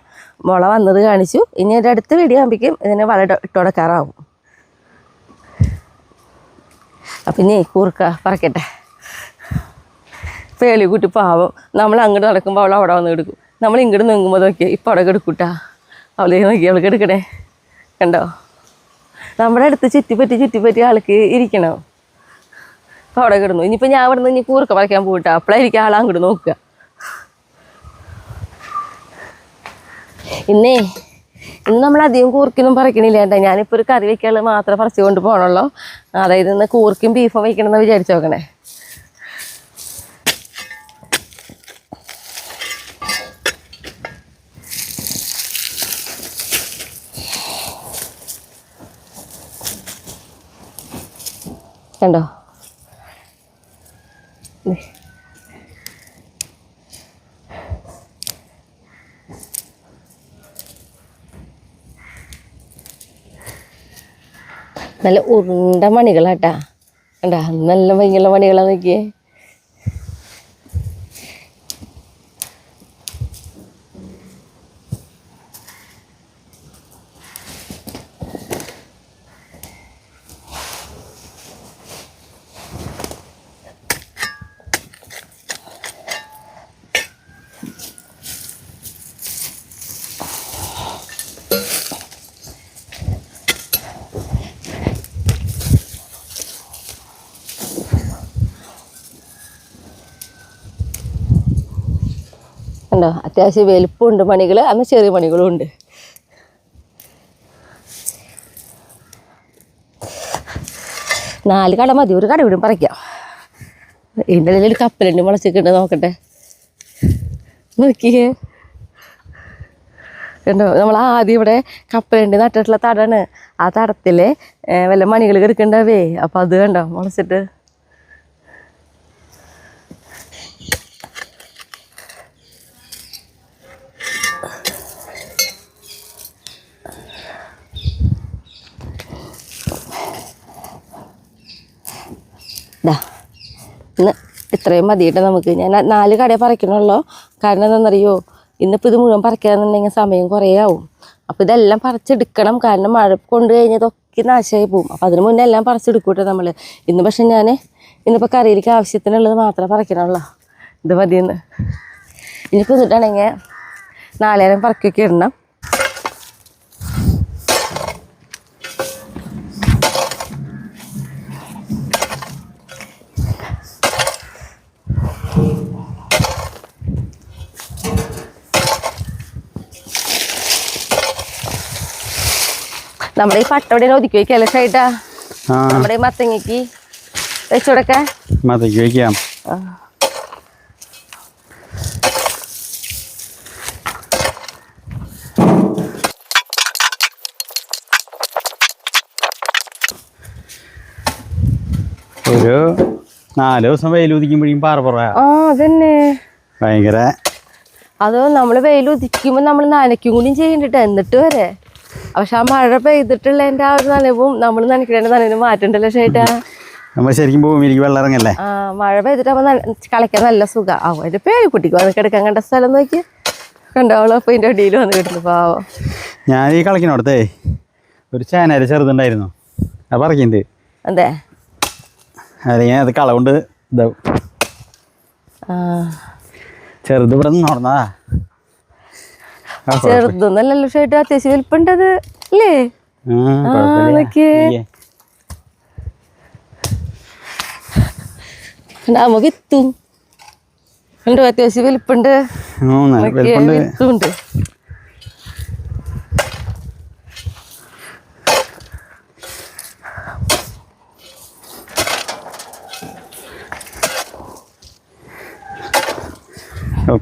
മുള വന്നത് കാണിച്ചു. ഇനി ഒരു അടുത്ത വീഡിയോ ആകുമ്പോഴേക്കും ഇതിനെ വളം ഇട്ടുകൊടുക്കാറാവും. അപ്പം ഇനി കൂർക്ക പറക്കട്ടെ. പേളി കൂട്ടി പാവം, നമ്മൾ അങ്ങോട്ട് നടക്കുമ്പോൾ അവൾ അവിടെ വന്ന് എടുക്കും, നമ്മൾ ഇങ്ങോട്ട് നീങ്ങുമ്പോൾ നോക്കിയാൽ ഇപ്പം അവിടെ എടുക്കൂട്ടാ. അവളെ നോക്കി അവൾക്ക് എടുക്കണേ, കണ്ടോ? നമ്മുടെ അടുത്ത് ചുറ്റിപ്പറ്റി ആൾക്ക് ഇരിക്കണം. അപ്പോൾ അവിടെ കിടന്നു. ഇനിയിപ്പോൾ ഞാൻ അവിടെ നിന്ന് ഇനി കൂർക്ക പറിക്കാൻ പോയിട്ടാ, അപ്പോഴായിരിക്കും ആളെ അങ്ങോട്ട് നോക്കുക. ഇന്ന് നമ്മളധികം കൂർക്കൊന്നും പറിക്കണില്ല കേട്ടോ. ഞാനിപ്പോൾ ഒരു കറി വയ്ക്കാനുള്ളത് മാത്രമേ പറിച്ചു കൊണ്ട് പോകണുള്ളൂ. അതായത് ഇന്ന് കൂർക്കും ബീഫും വയ്ക്കണമെന്ന് വിചാരിച്ചു നോക്കണേ. കണ്ടോ? നല്ല ഉരുണ്ട മണികളാട്ടാ, കണ്ടാ? നല്ല ഭംഗിയുള്ള മണികളാണ് നോക്കിയേ. കണ്ടോ? അത്യാവശ്യം വലുപ്പമുണ്ട് മണികൾ, അന്ന് ചെറിയ മണികളും ഉണ്ട്. നാല് കട മതി, ഒരു കട വിടും പറിക്കാം. ഇതിൻ്റെ ഇടയിൽ ഒരു കപ്പലുണ്ട് മുളച്ചിട്ടുണ്ട്, നോക്കട്ടെ. നോക്കിയേ, കണ്ടോ? നമ്മൾ ആദ്യം ഇവിടെ കപ്പലുണ്ട് നട്ടിട്ടുള്ള തടാണ്. ആ തടത്തിൽ വല്ല മണികൾ കിടക്കണ്ടാവേ. അപ്പം അത് കണ്ടോ മുളച്ചിട്ട്. ഇന്ന് ഇത്രയും മതിയിട്ട് നമുക്ക്. ഞാൻ 4 കടയെ പറിക്കണമല്ലോ. കാരണം എന്താണെന്നറിയോ, ഇന്നിപ്പോൾ ഇത് മുഴുവൻ പറിക്കാന്നുണ്ടെങ്കിൽ സമയം കുറേ ആവും. അപ്പോൾ ഇതെല്ലാം പറിച്ചെടുക്കണം. കാരണം മഴ കൊണ്ട് കഴിഞ്ഞതൊക്കെ നാശമായി പോവും. അപ്പോൾ അതിന് മുന്നേ എല്ലാം പറിച്ചെടുക്കൂട്ടെ നമ്മൾ. ഇന്ന് പക്ഷെ ഞാൻ ഇന്നിപ്പോൾ കറിയിലേക്ക് ആവശ്യത്തിനുള്ളത് മാത്രമേ പറിക്കണമല്ലോ. ഇത് മതിയെന്ന്. ഇനിയിപ്പോൾ എന്നിട്ടാണെങ്കിൽ 4 നേരം പറക്കൊക്കെ ഇടണം. നമ്മുടെ ഈ പട്ടോടെ ഒതുക്കി വയ്ക്കാല്ലേ ഷൈട്ടാ? നമ്മുടെ ഈ മത്തങ്ങയ്ക്ക് വെച്ചുകൊടുക്കാൻ മത്തങ്ങ വയ്ക്കാം. ഒരു 4 ദിവസം വെയിൽ ഉദിക്കുമ്പോഴേക്കും പാറപ്പുറ. അതന്നെ ഭയങ്കര. അതോ നമ്മൾ വെയിൽ ഉദിക്കുമ്പോൾ നമ്മൾ നനയ്ക്കും കൂടിയും ചെയ്യണ്ടിട്ട് എന്നിട്ട് വരെ. പക്ഷെ ആ മഴ പെയ്തിട്ടുള്ളതിൻ്റെ ആ ഒരു നനവും നമ്മൾ നനയ്ക്കേണ്ട നനവിന് മാറ്റണ്ടല്ലോ ഷേട്ടാ. നമ്മൾ ശരിക്കും ഭൂമിയിലേക്ക് വെള്ളം ഇറങ്ങല്ലേ? മഴ പെയ്തിട്ടാകുമ്പോൾ കളിക്കാൻ നല്ല സുഖം. അവൻ്റെ പേടിക്കുട്ടിക്ക് വന്ന് കിടക്കാൻ കണ്ട സ്ഥലം നോക്കി കണ്ടോളൂ. അപ്പോൾ ഇതിൻ്റെ അടിയിൽ വന്ന് കിട്ടുന്നു പാവം. ഞാൻ ഈ കളിക്കണോടത്തേ ഒരു ചേനര ചെറുതുണ്ടായിരുന്നു, അത് പറിക്കുന്നത്. അതെ, അല്ലെങ്കിൽ അത് കള കൊണ്ട് ഇതാവും. ചെറുത് ഇവിടെ നടന്നതാ. ചെറുതൊന്നല്ലല്ലോ ഷേട്ട്, അത്യാവശ്യം വലിപ്പുണ്ടത് അല്ലേ? വിത്തും ഉണ്ട്, അത്യാവശ്യം വലിപ്പുണ്ട്. വിത്തുണ്ട്.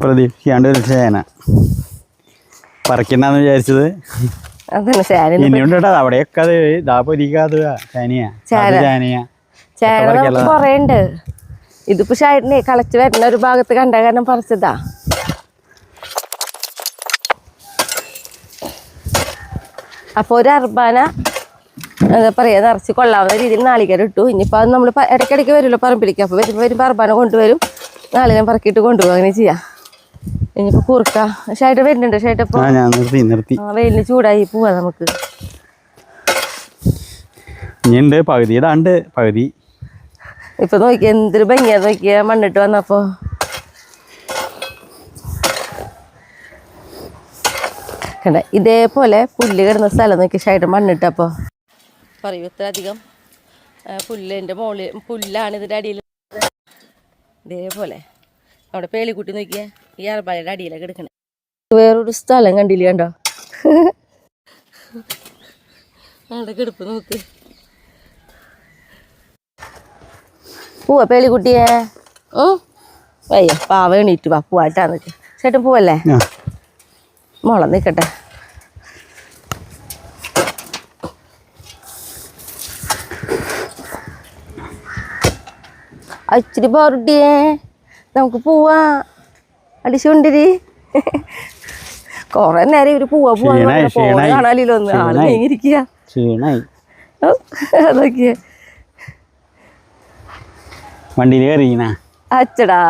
പ്രതീക്ഷിക്കാണ്ട് ഒരു ചേന പറിക്കണ്ടെന്ന് വിചാരിച്ചത്. ഇനിയുണ്ട് കേട്ടോ അവിടെയൊക്കെ. അത് ഇതാ പൊരിക്കാതെ ചേന കൊറേ ഉണ്ട്. ഇതിപ്പോ ഷൈഡിനെ കളച്ച് വരുന്ന ഒരു ഭാഗത്ത് കണ്ട കാരണം പറിച്ചതാ. അപ്പൊ ഒരു അർബാന എന്താ പറയാ നിറച്ച് കൊള്ളാവുന്ന രീതിയിൽ നാളികേരം ഇട്ടു. ഇനിയിപ്പോൾ അത് നമ്മൾ ഇടയ്ക്കിടയ്ക്ക് വരുമല്ലോ പറമ്പിലേക്ക്. അപ്പോൾ വരുമ്പോൾ അർബാന കൊണ്ടുവരും. നാളെ ഞാൻ പറക്കിയിട്ട് കൊണ്ടുപോകും. അങ്ങനെ ചെയ്യാം. ഇനിയിപ്പോൾ കുറുക്ക ഷേട്ട വരുന്നുണ്ട്. ഷേട്ടപ്പോൾ ഞാൻ നിർത്തി വെയിലിന് ചൂടായി പോവാ നമുക്ക്. ഇനിയുണ്ട് പകുതി ഇടാണ്ട് പകുതി. ഇപ്പൊ നോക്കിയ എന്തൊരു ഭംഗിയാ നോക്കിയ മണ്ണിട്ട് വന്നപ്പോ. കണ്ട ഇതേപോലെ പുല്ല് കിടന്ന സ്ഥലം നോക്കി ഷേട്ട മണ്ണിട്ടപ്പോ. പറയൂ ഇത്ര അധികം പുല്ലിൻ്റെ മുകളിൽ പുല്ലാണ് ഇതിൻ്റെ അടിയിൽ. ഇതേപോലെ നമ്മുടെ പേളിക്കുട്ടി നോക്കിയ ഈ അറബാലയുടെ അടിയിലൊക്കെ എടുക്കണേ. വേറൊരു സ്ഥലം കണ്ടില്ല കണ്ടോ? അവിടെ കിടപ്പ് നോക്ക്. പോവാ പേളിക്കുട്ടിയെ. വയ്യ പാവ എണീറ്റ് വാ പോവാട്ടാന്ന് വെച്ചാൽ. ചേട്ടൻ പോവല്ലേ? മോളെ നിൽക്കട്ടെ. അച്ചിരി പോരട്ടിയേ നമുക്ക് പോവാ. അടിച്ചുകൊണ്ടിരി. കൊറേ നേരം ഇവര് പോവാ കാണാലോ ഒന്ന് ആള് നീങ്ങിരിക്കുക. അതൊക്കെ വണ്ടിയിൽ കയറിയ അച്ചടാ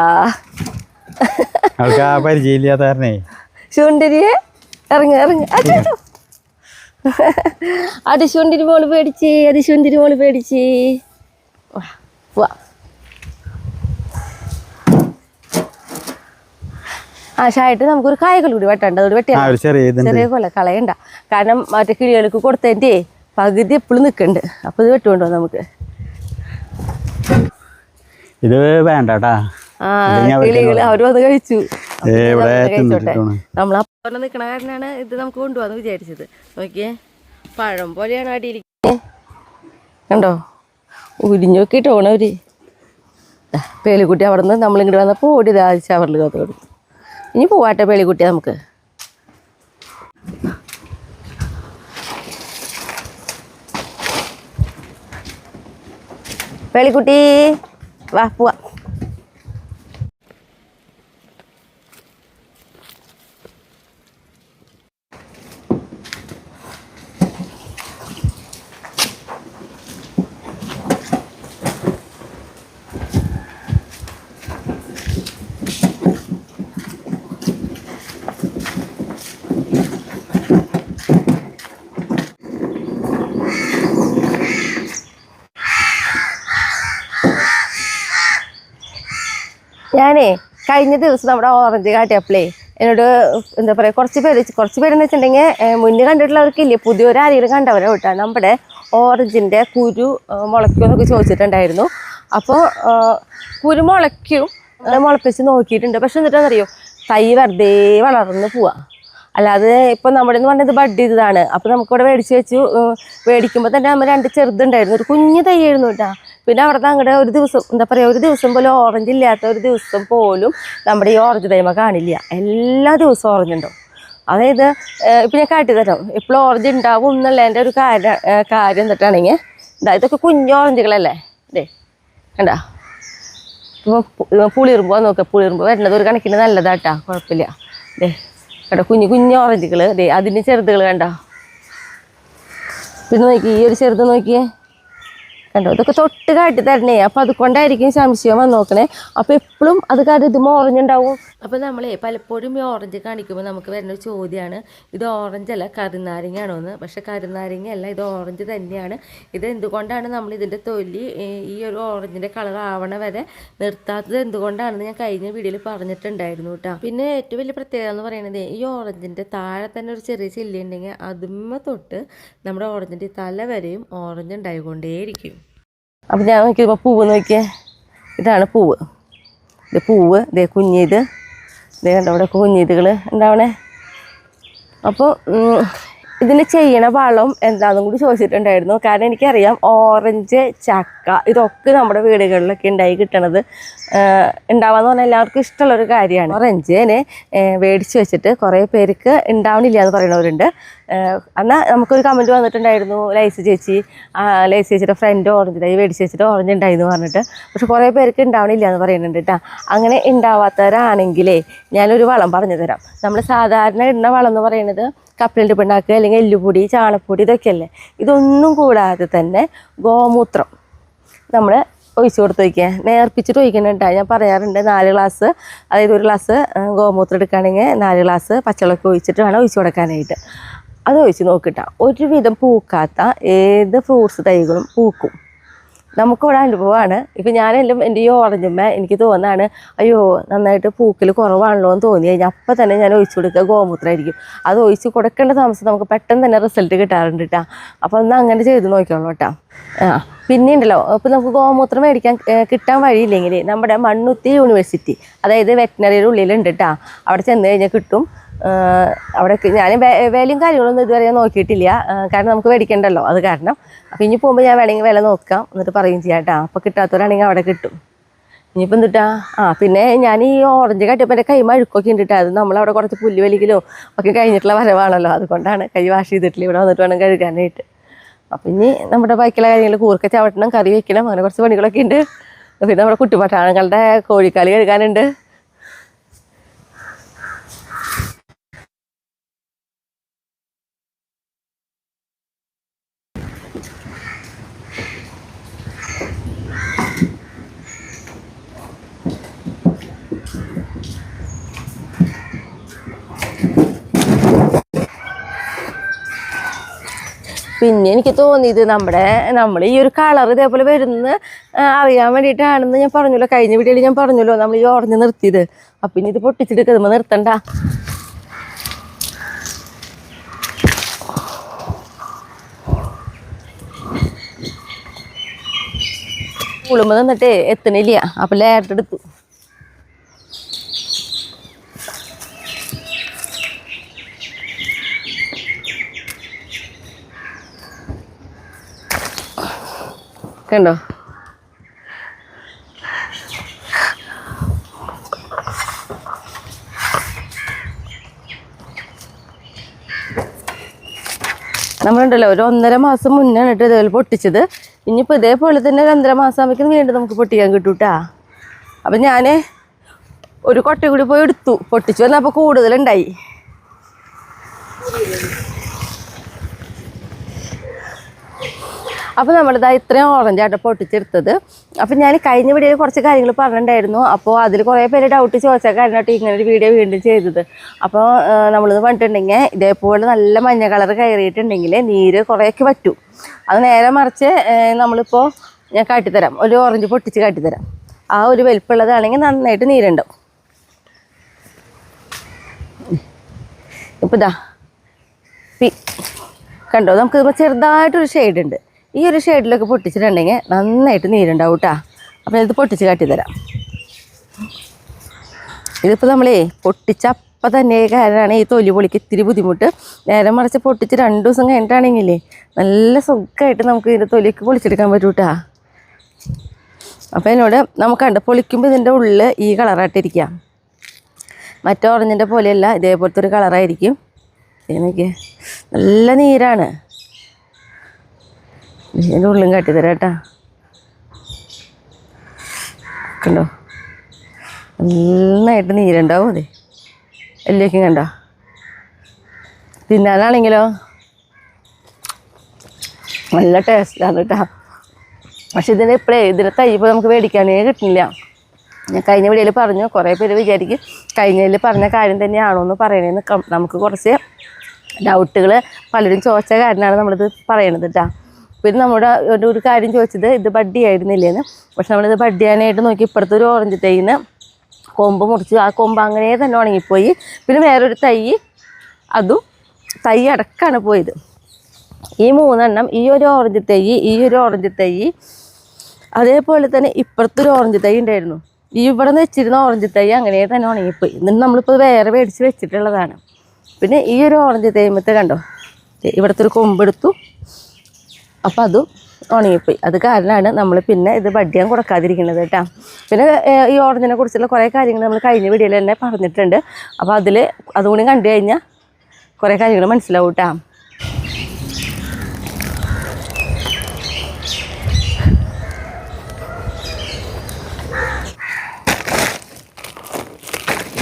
പരിചയമില്ലാത്തേ. ചുണ്ടിരിയെ ഇറങ്ങി ഇറങ്ങി. അടിച്ചുകൊണ്ടിരി മോള് പേടിച്ച്. അടിച്ചുകൊണ്ടിരി മോള് പേടിച്ച്. വാ ഷായിട്ട് നമുക്കൊരു കായകൾ കൂടി വെട്ടണ്ട. അത് വെട്ടിയാ ചെറിയ കൊല കളയണ്ട. കാരണം മറ്റേ കിളികൾക്ക് കൊടുത്തതിൻ്റെ പകുതി എപ്പോഴും നിൽക്കുന്നുണ്ട്. അപ്പോൾ ഇത് വെട്ടുകൊണ്ടോ നമുക്ക്. ഇത് വേണ്ടട്ടാ. കിളികൾ അവർ വന്ന് കഴിച്ചു. കഴിച്ചോട്ടെ. നമ്മളപ്പം നിൽക്കണ കാരനാണ് ഇത് നമുക്ക് കൊണ്ടുപോകാന്ന് വിചാരിച്ചത്. നോക്കിയേ പഴം പോലെയാണ് അടിയിരിക്കുന്നത്. കണ്ടോ ഉരിഞ്ഞു നോക്കിയിട്ട് ഓണവര്. പേളിക്കുട്ടി അവിടെ നിന്ന് നമ്മളിങ്ങോട്ട് വന്നപ്പോൾ ഓടിയതാ ചവറിൽ കാത്തോടും. ഇനി പോവാട്ടെ പേളിക്കുട്ടി നമുക്ക്. പേളിക്കുട്ടി വാ പോവാ. ഞാനേ കഴിഞ്ഞ ദിവസം നമ്മുടെ ഓറഞ്ച് കാട്ടിയപ്പോളേ എന്നോട് എന്താ പറയുക കുറച്ച് പേരെന്ന് വെച്ചിട്ടുണ്ടെങ്കിൽ മുന്നേ കണ്ടിട്ടുള്ളവർക്കില്ലേ പുതിയൊരാരെങ്കിലും കണ്ടവരെ വിട്ടാ നമ്മുടെ ഓറഞ്ചിൻ്റെ കുരു മുളയ്ക്കുമെന്നൊക്കെ ചോദിച്ചിട്ടുണ്ടായിരുന്നു. അപ്പോൾ കുരു മുളപ്പിച്ച് നോക്കിയിട്ടുണ്ട്. പക്ഷെ എന്നിട്ടെന്നറിയോ തൈ വെറുതെ വളർന്ന് പോവാ. അല്ലാതെ ഇപ്പം നമ്മുടെ എന്ന് പറഞ്ഞത് ബഡ് ചെയ്തതാണ്. അപ്പോൾ നമുക്കിവിടെ മേടിക്കുമ്പോൾ തന്നെ നമ്മൾ 2 ചെറുതുണ്ടായിരുന്നു. ഒരു കുഞ്ഞു തൈയായിരുന്നു കേട്ടോ. പിന്നെ അവിടെ അങ്ങോട്ട് ഒരു ദിവസം എന്താ പറയുക ഒരു ദിവസം പോലും ഓറഞ്ച് ഇല്ലാത്ത ഒരു ദിവസം പോലും നമ്മുടെ ഈ ഓറഞ്ച് തൈമ കാണില്ല. എല്ലാ ദിവസവും ഓറഞ്ച് ഉണ്ടാവും. അതായത് ഇപ്പം ഞാൻ കാട്ടിത്തരാം എപ്പോഴും ഓറഞ്ച് ഉണ്ടാവും എന്നുള്ളതിൻ്റെ ഒരു കാര്യം എന്നിട്ടാണെങ്കിൽ ഇതൊക്കെ കുഞ്ഞു ഓറഞ്ചുകളല്ലേ. അതെ കണ്ടാ ഇപ്പോൾ പുളിറുമ്പോൾ നോക്കുക. പുളിറുമ്പോൾ വരുന്നത് ഒരു കണക്കിന് നല്ലതാട്ടാ, കുഴപ്പമില്ല. അതെ കേട്ടോ കുഞ്ഞു കുഞ്ഞു ഓറഞ്ചുകൾ. അതെ അതിന് ചെറുതുകൾ കണ്ടോ. പിന്നെ നോക്കി ഈ ഒരു ചെറുത് നോക്കിയേ കണ്ടോ. ഇതൊക്കെ തൊട്ട് കാട്ടി തരണേ. അപ്പോൾ അതുകൊണ്ടായിരിക്കും സംശയം വന്ന് നോക്കണേ. അപ്പോൾ എപ്പോഴും അത് കാര്യം ഇത് ഓറഞ്ചുണ്ടാവും. അപ്പോൾ നമ്മളെ പലപ്പോഴും ഈ ഓറഞ്ച് കാണിക്കുമ്പോൾ നമുക്ക് വരുന്നൊരു ചോദ്യമാണ് ഇത് ഓറഞ്ച് അല്ല കരുനാരങ്ങ ആണോ എന്ന്. പക്ഷെ കരുനാരങ്ങ അല്ല, ഇത് ഓറഞ്ച് തന്നെയാണ്. ഇത് എന്തുകൊണ്ടാണ് നമ്മൾ ഇതിൻ്റെ തൊലി ഈ ഒരു ഓറഞ്ചിൻ്റെ കളർ ആവണ വരെ നിർത്താത്തത് എന്തുകൊണ്ടാണെന്ന് ഞാൻ കഴിഞ്ഞ വീഡിയോയിൽ പറഞ്ഞിട്ടുണ്ടായിരുന്നു കേട്ടോ. പിന്നെ ഏറ്റവും വലിയ പ്രത്യേകത എന്ന് പറയുന്നത് ഈ ഓറഞ്ചിൻ്റെ താഴെ തന്നെ ഒരു ചെറിയ ചില്ലി ഉണ്ടെങ്കിൽ അതുമ്മ തൊട്ട് നമ്മുടെ ഓറഞ്ചിൻ്റെ തല വരെയും ഓറഞ്ച് ഉണ്ടായിക്കൊണ്ടേയിരിക്കും. അപ്പം ഞാൻ നോക്കിയപ്പോൾ പൂവ് നോക്കിയേ. ഇതാണ് പൂവ്. ഇത് പൂവ് ഇതേ കുഞ്ഞിത് ഇതേ കണ്ടോ ഇവിടെ കുഞ്ഞിതുകൾ ഉണ്ടാവണേ. അപ്പോൾ ഇതിന് ചെയ്യണ വളം എന്താണെന്നും കൂടി ചോദിച്ചിട്ടുണ്ടായിരുന്നു. കാരണം എനിക്കറിയാം ഓറഞ്ച് ചക്ക ഇതൊക്കെ നമ്മുടെ വീടുകളിലൊക്കെ ഉണ്ടായി കിട്ടണത് ഉണ്ടാവാന്ന് പറഞ്ഞാൽ എല്ലാവർക്കും ഇഷ്ടമുള്ളൊരു കാര്യമാണ്. ഓറഞ്ചിനെ മേടിച്ച് വെച്ചിട്ട് കുറേ പേർക്ക് ഉണ്ടാവണില്ല എന്ന് പറയുന്നവരുണ്ട്. എന്നാൽ നമുക്കൊരു കമൻറ്റ് വന്നിട്ടുണ്ടായിരുന്നു ലൈസ് ചേച്ചിയുടെ ഫ്രണ്ട് ഓറഞ്ച് തൈ മേടിച്ച് വെച്ചിട്ട് ഓറഞ്ച് ഉണ്ടായി എന്ന് പറഞ്ഞിട്ട്. പക്ഷെ കുറേ പേർക്ക് ഉണ്ടാവണില്ല എന്ന് പറയുന്നുണ്ട് കേട്ടോ. അങ്ങനെ ഉണ്ടാവാത്തവരാണെങ്കിലേ ഞാനൊരു വളം പറഞ്ഞു തരാം. നമ്മൾ സാധാരണ ഇടുന്ന വളം എന്ന് പറയുന്നത് കപ്പലിൻ്റെ പിണ്ണാക്ക് അല്ലെങ്കിൽ എല്ലുപൊടി ചാണപ്പൊടി ഇതൊക്കെയല്ലേ. ഇതൊന്നും കൂടാതെ തന്നെ ഗോമൂത്രം നമ്മൾ ഒഴിച്ച് കൊടുത്ത് വയ്ക്കുക. നേർപ്പിച്ചിട്ട് ഒഴിക്കണം കേട്ടോ. ഞാൻ പറയാറുണ്ട് 4 ഗ്ലാസ്, അതായത് 1 ഗ്ലാസ് ഗോമൂത്രം എടുക്കുകയാണെങ്കിൽ 4 ഗ്ലാസ് പച്ചവെള്ളമൊക്കെ ഒഴിച്ചിട്ട് വേണം ഒഴിച്ച് കൊടുക്കാനായിട്ട്. അത് ഒഴിച്ച് നോക്കിട്ടാ ഒരുവിധം പൂക്കാത്ത ഏത് ഫ്രൂട്ട്സ് തൈകളും പൂക്കും. നമുക്കിവിടെ അനുഭവമാണ്. ഇപ്പം ഞാനെല്ലാം എൻ്റെ ഈ ഓറഞ്ചുമ്മ എനിക്ക് തോന്നാണ് അയ്യോ നന്നായിട്ട് പൂക്കൽ കുറവാണല്ലോ എന്ന് തോന്നി കഴിഞ്ഞാൽ അപ്പം തന്നെ ഞാൻ ഒഴിച്ചു കൊടുക്കുക ഗോമൂത്രമായിരിക്കും. അത് ഒഴിച്ച് കൊടുക്കേണ്ട താമസം നമുക്ക് പെട്ടെന്ന് തന്നെ റിസൾട്ട് കിട്ടാറുണ്ട് കേട്ടോ. അപ്പോൾ ഒന്ന് അങ്ങനെ ചെയ്ത് നോക്കിക്കോളൂ കേട്ടോ. പിന്നെ ഉണ്ടല്ലോ, ഇപ്പോൾ നമുക്ക് ഗോമൂത്രം മേടിക്കാൻ കിട്ടാൻ വഴിയില്ലെങ്കിൽ നമ്മുടെ മണ്ണുത്തി യൂണിവേഴ്സിറ്റി, അതായത് വെറ്റിനറിയുടെ ഉള്ളിലുണ്ട് കേട്ടോ. അവിടെ ചെന്ന് കഴിഞ്ഞാൽ കിട്ടും. അവിടെ ഞാൻ വിലയും കാര്യങ്ങളൊന്നും ഇതുവരെ നോക്കിയിട്ടില്ല, കാരണം നമുക്ക് മേടിക്കണ്ടല്ലോ, അത് കാരണം. അപ്പോൾ ഇനി പോകുമ്പോൾ ഞാൻ വേണമെങ്കിൽ വില നോക്കാം, എന്നിട്ട് പറയുകയും ചെയ്യാം കേട്ടോ. അപ്പോൾ കിട്ടാത്തവരാണെങ്കിൽ അവിടെ കിട്ടും. ഇനിയിപ്പോൾ എന്തിട്ടാ പിന്നെ ഞാൻ ഈ ഓറഞ്ച് കട്ടിയപ്പോൾ എൻ്റെ കൈ മഴുക്കൊക്കെ ഉണ്ട് കേട്ടോ. അത് നമ്മളവിടെ കുറച്ച് പുല്ല് വലിക്കലോ ഒക്കെ കഴിഞ്ഞിട്ടുള്ള വരവാണല്ലോ, അതുകൊണ്ടാണ് കൈ വാഷ് ചെയ്തിട്ടില്ല. ഇവിടെ വന്നിട്ട് വേണം കഴുകാനായിട്ട്. അപ്പം ഇനി നമ്മുടെ ബാക്കിയുള്ള കാര്യങ്ങൾ കൂർക്ക ചവട്ടണം, കറി വെക്കണം, അങ്ങനെ കുറച്ച് പണികളൊക്കെ ഉണ്ട്. പിന്നെ നമ്മുടെ കുട്ടിപ്പട്ടാണങ്ങളുടെ കോഴിക്കാല് കഴുകാനുണ്ട്. പിന്നെ എനിക്ക് തോന്നിയത് നമ്മൾ ഈ ഒരു കളർ ഇതേപോലെ വരുന്നത് അറിയാൻ വേണ്ടിയിട്ടാണെന്ന് ഞാൻ പറഞ്ഞല്ലോ, കഴിഞ്ഞ വീഡിയോയിൽ ഞാൻ പറഞ്ഞല്ലോ നമ്മൾ ഈ ഓറഞ്ച് നിർത്തിയത്. അപ്പം ഇനി ഇത് പൊട്ടിച്ചെടുക്കുമ്പോൾ നിർത്തണ്ട. ഉളുമ്പ് നിന്നിട്ടേ എത്തണില്ല, അപ്പം ലേറ്റെടുത്തു. കണ്ടോ നമ്മളുണ്ടല്ലോ ഒരു 1.5 മാസം മുന്നാണ് കേട്ടോ ഇതേപോലെ പൊട്ടിച്ചത്. ഇനിയിപ്പോൾ ഇതേപോലെ തന്നെ ഒരു 1.5 മാസം ആകുമ്പോഴേക്കും വീണ്ടും നമുക്ക് പൊട്ടിക്കാൻ കിട്ടൂട്ടാ. അപ്പം ഞാൻ ഒരു കൊട്ട കൂടി പോയി എടുത്തു, പൊട്ടിച്ചു വന്നപ്പോൾ കൂടുതലുണ്ടായി. അപ്പോൾ നമ്മളിതാ ഇത്രയും ഓറഞ്ചായിട്ട് പൊട്ടിച്ചെടുത്തത്. അപ്പം ഞാൻ കഴിഞ്ഞ വീഡിയോയിൽ കുറച്ച് കാര്യങ്ങൾ പറഞ്ഞിട്ടുണ്ടായിരുന്നു. അപ്പോൾ അതിൽ കുറേ പേര് ഡൗട്ട് ചോദിച്ച കാര്യമായിട്ട് ഇങ്ങനെ ഒരു വീഡിയോ വീണ്ടും ചെയ്തത്. അപ്പോൾ നമ്മളിത് പറഞ്ഞിട്ടുണ്ടെങ്കിൽ ഇതേപോലെ നല്ല മഞ്ഞ കളർ കയറിയിട്ടുണ്ടെങ്കിൽ നീര് കുറേയൊക്കെ പറ്റും. അത് നേരെ മറിച്ച് നമ്മളിപ്പോൾ ഞാൻ കാട്ടിത്തരാം, ഒരു ഓറഞ്ച് പൊട്ടിച്ച് കാട്ടിത്തരാം. ആ ഒരു വലിപ്പമുള്ളതാണെങ്കിൽ നന്നായിട്ട് നീരുണ്ടാവും. ഇപ്പോൾ ഇതാ കണ്ടോ, നമുക്ക് ചെറുതായിട്ടൊരു ഷെയ്ഡുണ്ട്. ഈ ഒരു ഷെയ്ഡിലൊക്കെ പൊട്ടിച്ചിട്ടുണ്ടെങ്കിൽ നന്നായിട്ട് നീരുണ്ടാവും കേട്ടോ. അപ്പോൾ ഇത് പൊട്ടിച്ച് കാട്ടിത്തരാം. ഇതിപ്പോൾ നമ്മളേ പൊട്ടിച്ചപ്പം തന്നെ കാരണമാണ് ഈ തൊലി പൊളിക്ക് ഇത്തിരി ബുദ്ധിമുട്ട്. നേരെ മറിച്ച് പൊട്ടിച്ച് 2 ദിവസം കഴിഞ്ഞിട്ടാണെങ്കിലേ നല്ല സുഖമായിട്ട് നമുക്ക് ഇതിൻ്റെ തൊലിയൊക്കെ പൊളിച്ചെടുക്കാൻ പറ്റും കേട്ടോ. അപ്പോൾ എന്നോട് നമുക്ക് കണ്ട് പൊളിക്കുമ്പോൾ ഇതിൻ്റെ ഉള്ളിൽ ഈ കളറായിട്ടിരിക്കാം. മറ്റേ ഓറഞ്ചിൻ്റെ പോലെയല്ല, ഇതേപോലത്തെ ഒരു കളറായിരിക്കും. എനിക്ക് നല്ല നീരാണ്. ഇതിൻ്റെ ഉള്ളും കാട്ടിത്തരാം കേട്ടോ. കണ്ടോ നന്നായിട്ട് നീരുണ്ടാവും. അതെ എല്ലേക്കും കണ്ടോ. തിന്നാനാണെങ്കിലോ നല്ല ടേസ്റ്റാണ് കേട്ടോ. പക്ഷെ ഇതിൻ്റെ തൈ ഇപ്പോൾ നമുക്ക് മേടിക്കാനേ കിട്ടുന്നില്ല. ഞാൻ കഴിഞ്ഞ വീഡിയോയിൽ പറഞ്ഞു, കുറേ പേര് വിചാരിക്കും കഴിഞ്ഞതിൽ പറഞ്ഞ കാര്യം തന്നെയാണോ എന്ന് പറയണേന്ന്. നമുക്ക് കുറച്ച് ഡൗട്ടുകൾ പലരും ചോദിച്ച കാരണമാണ് നമ്മളിത് പറയണത് കേട്ടോ. പിന്നെ നമ്മുടെ ഒരു കാര്യം ചോദിച്ചത് ഇത് ബഡ്ഡി ആയിരുന്നില്ലേന്ന്. പക്ഷെ നമ്മളിത് ബഡ്ഡി ചെയ്യാനായിട്ട് നോക്കി ഇപ്പുറത്തെ ഒരു ഓറഞ്ച് തൈന്ന് കൊമ്പ് മുറിച്ച് ആ കൊമ്പ് അങ്ങനെ തന്നെ ഉണങ്ങിപ്പോയി. പിന്നെ വേറൊരു അതും തൈ അടക്കാണ് പോയത്. ഈ 3 എണ്ണം, ഈ ഒരു ഓറഞ്ച് തൈ അതേപോലെ തന്നെ ഇപ്പുറത്തൊരു ഓറഞ്ച് തൈ ഉണ്ടായിരുന്നു. ഇവിടെ നിന്ന് വെച്ചിരുന്ന ഓറഞ്ച് തൈ അങ്ങനെ തന്നെ ഉണങ്ങിപ്പോയി. എന്നിട്ട് നമ്മളിപ്പോൾ വേറെ മേടിച്ച് വെച്ചിട്ടുള്ളതാണ്. പിന്നെ ഈ ഒരു ഓറഞ്ച് തൈമത്തെ കണ്ടോ, ഇവിടുത്തെ ഒരു കൊമ്പെടുത്തു, അപ്പോൾ അതും ഉണങ്ങിപ്പോയി. അത് കാരണമാണ് നമ്മൾ പിന്നെ ഇത് ബഡ്ഡിയാൻ കൊടുക്കാതിരിക്കുന്നത് കേട്ടോ. പിന്നെ ഈ ഓറഞ്ചിനെ കുറിച്ചുള്ള കുറേ കാര്യങ്ങൾ നമ്മൾ കഴിഞ്ഞ വീഡിയോയിൽ തന്നെ പറഞ്ഞിട്ടുണ്ട്. അപ്പോൾ അതുകൂടി കണ്ടു കഴിഞ്ഞാൽ കുറേ കാര്യങ്ങൾ മനസ്സിലാവും കേട്ടോ.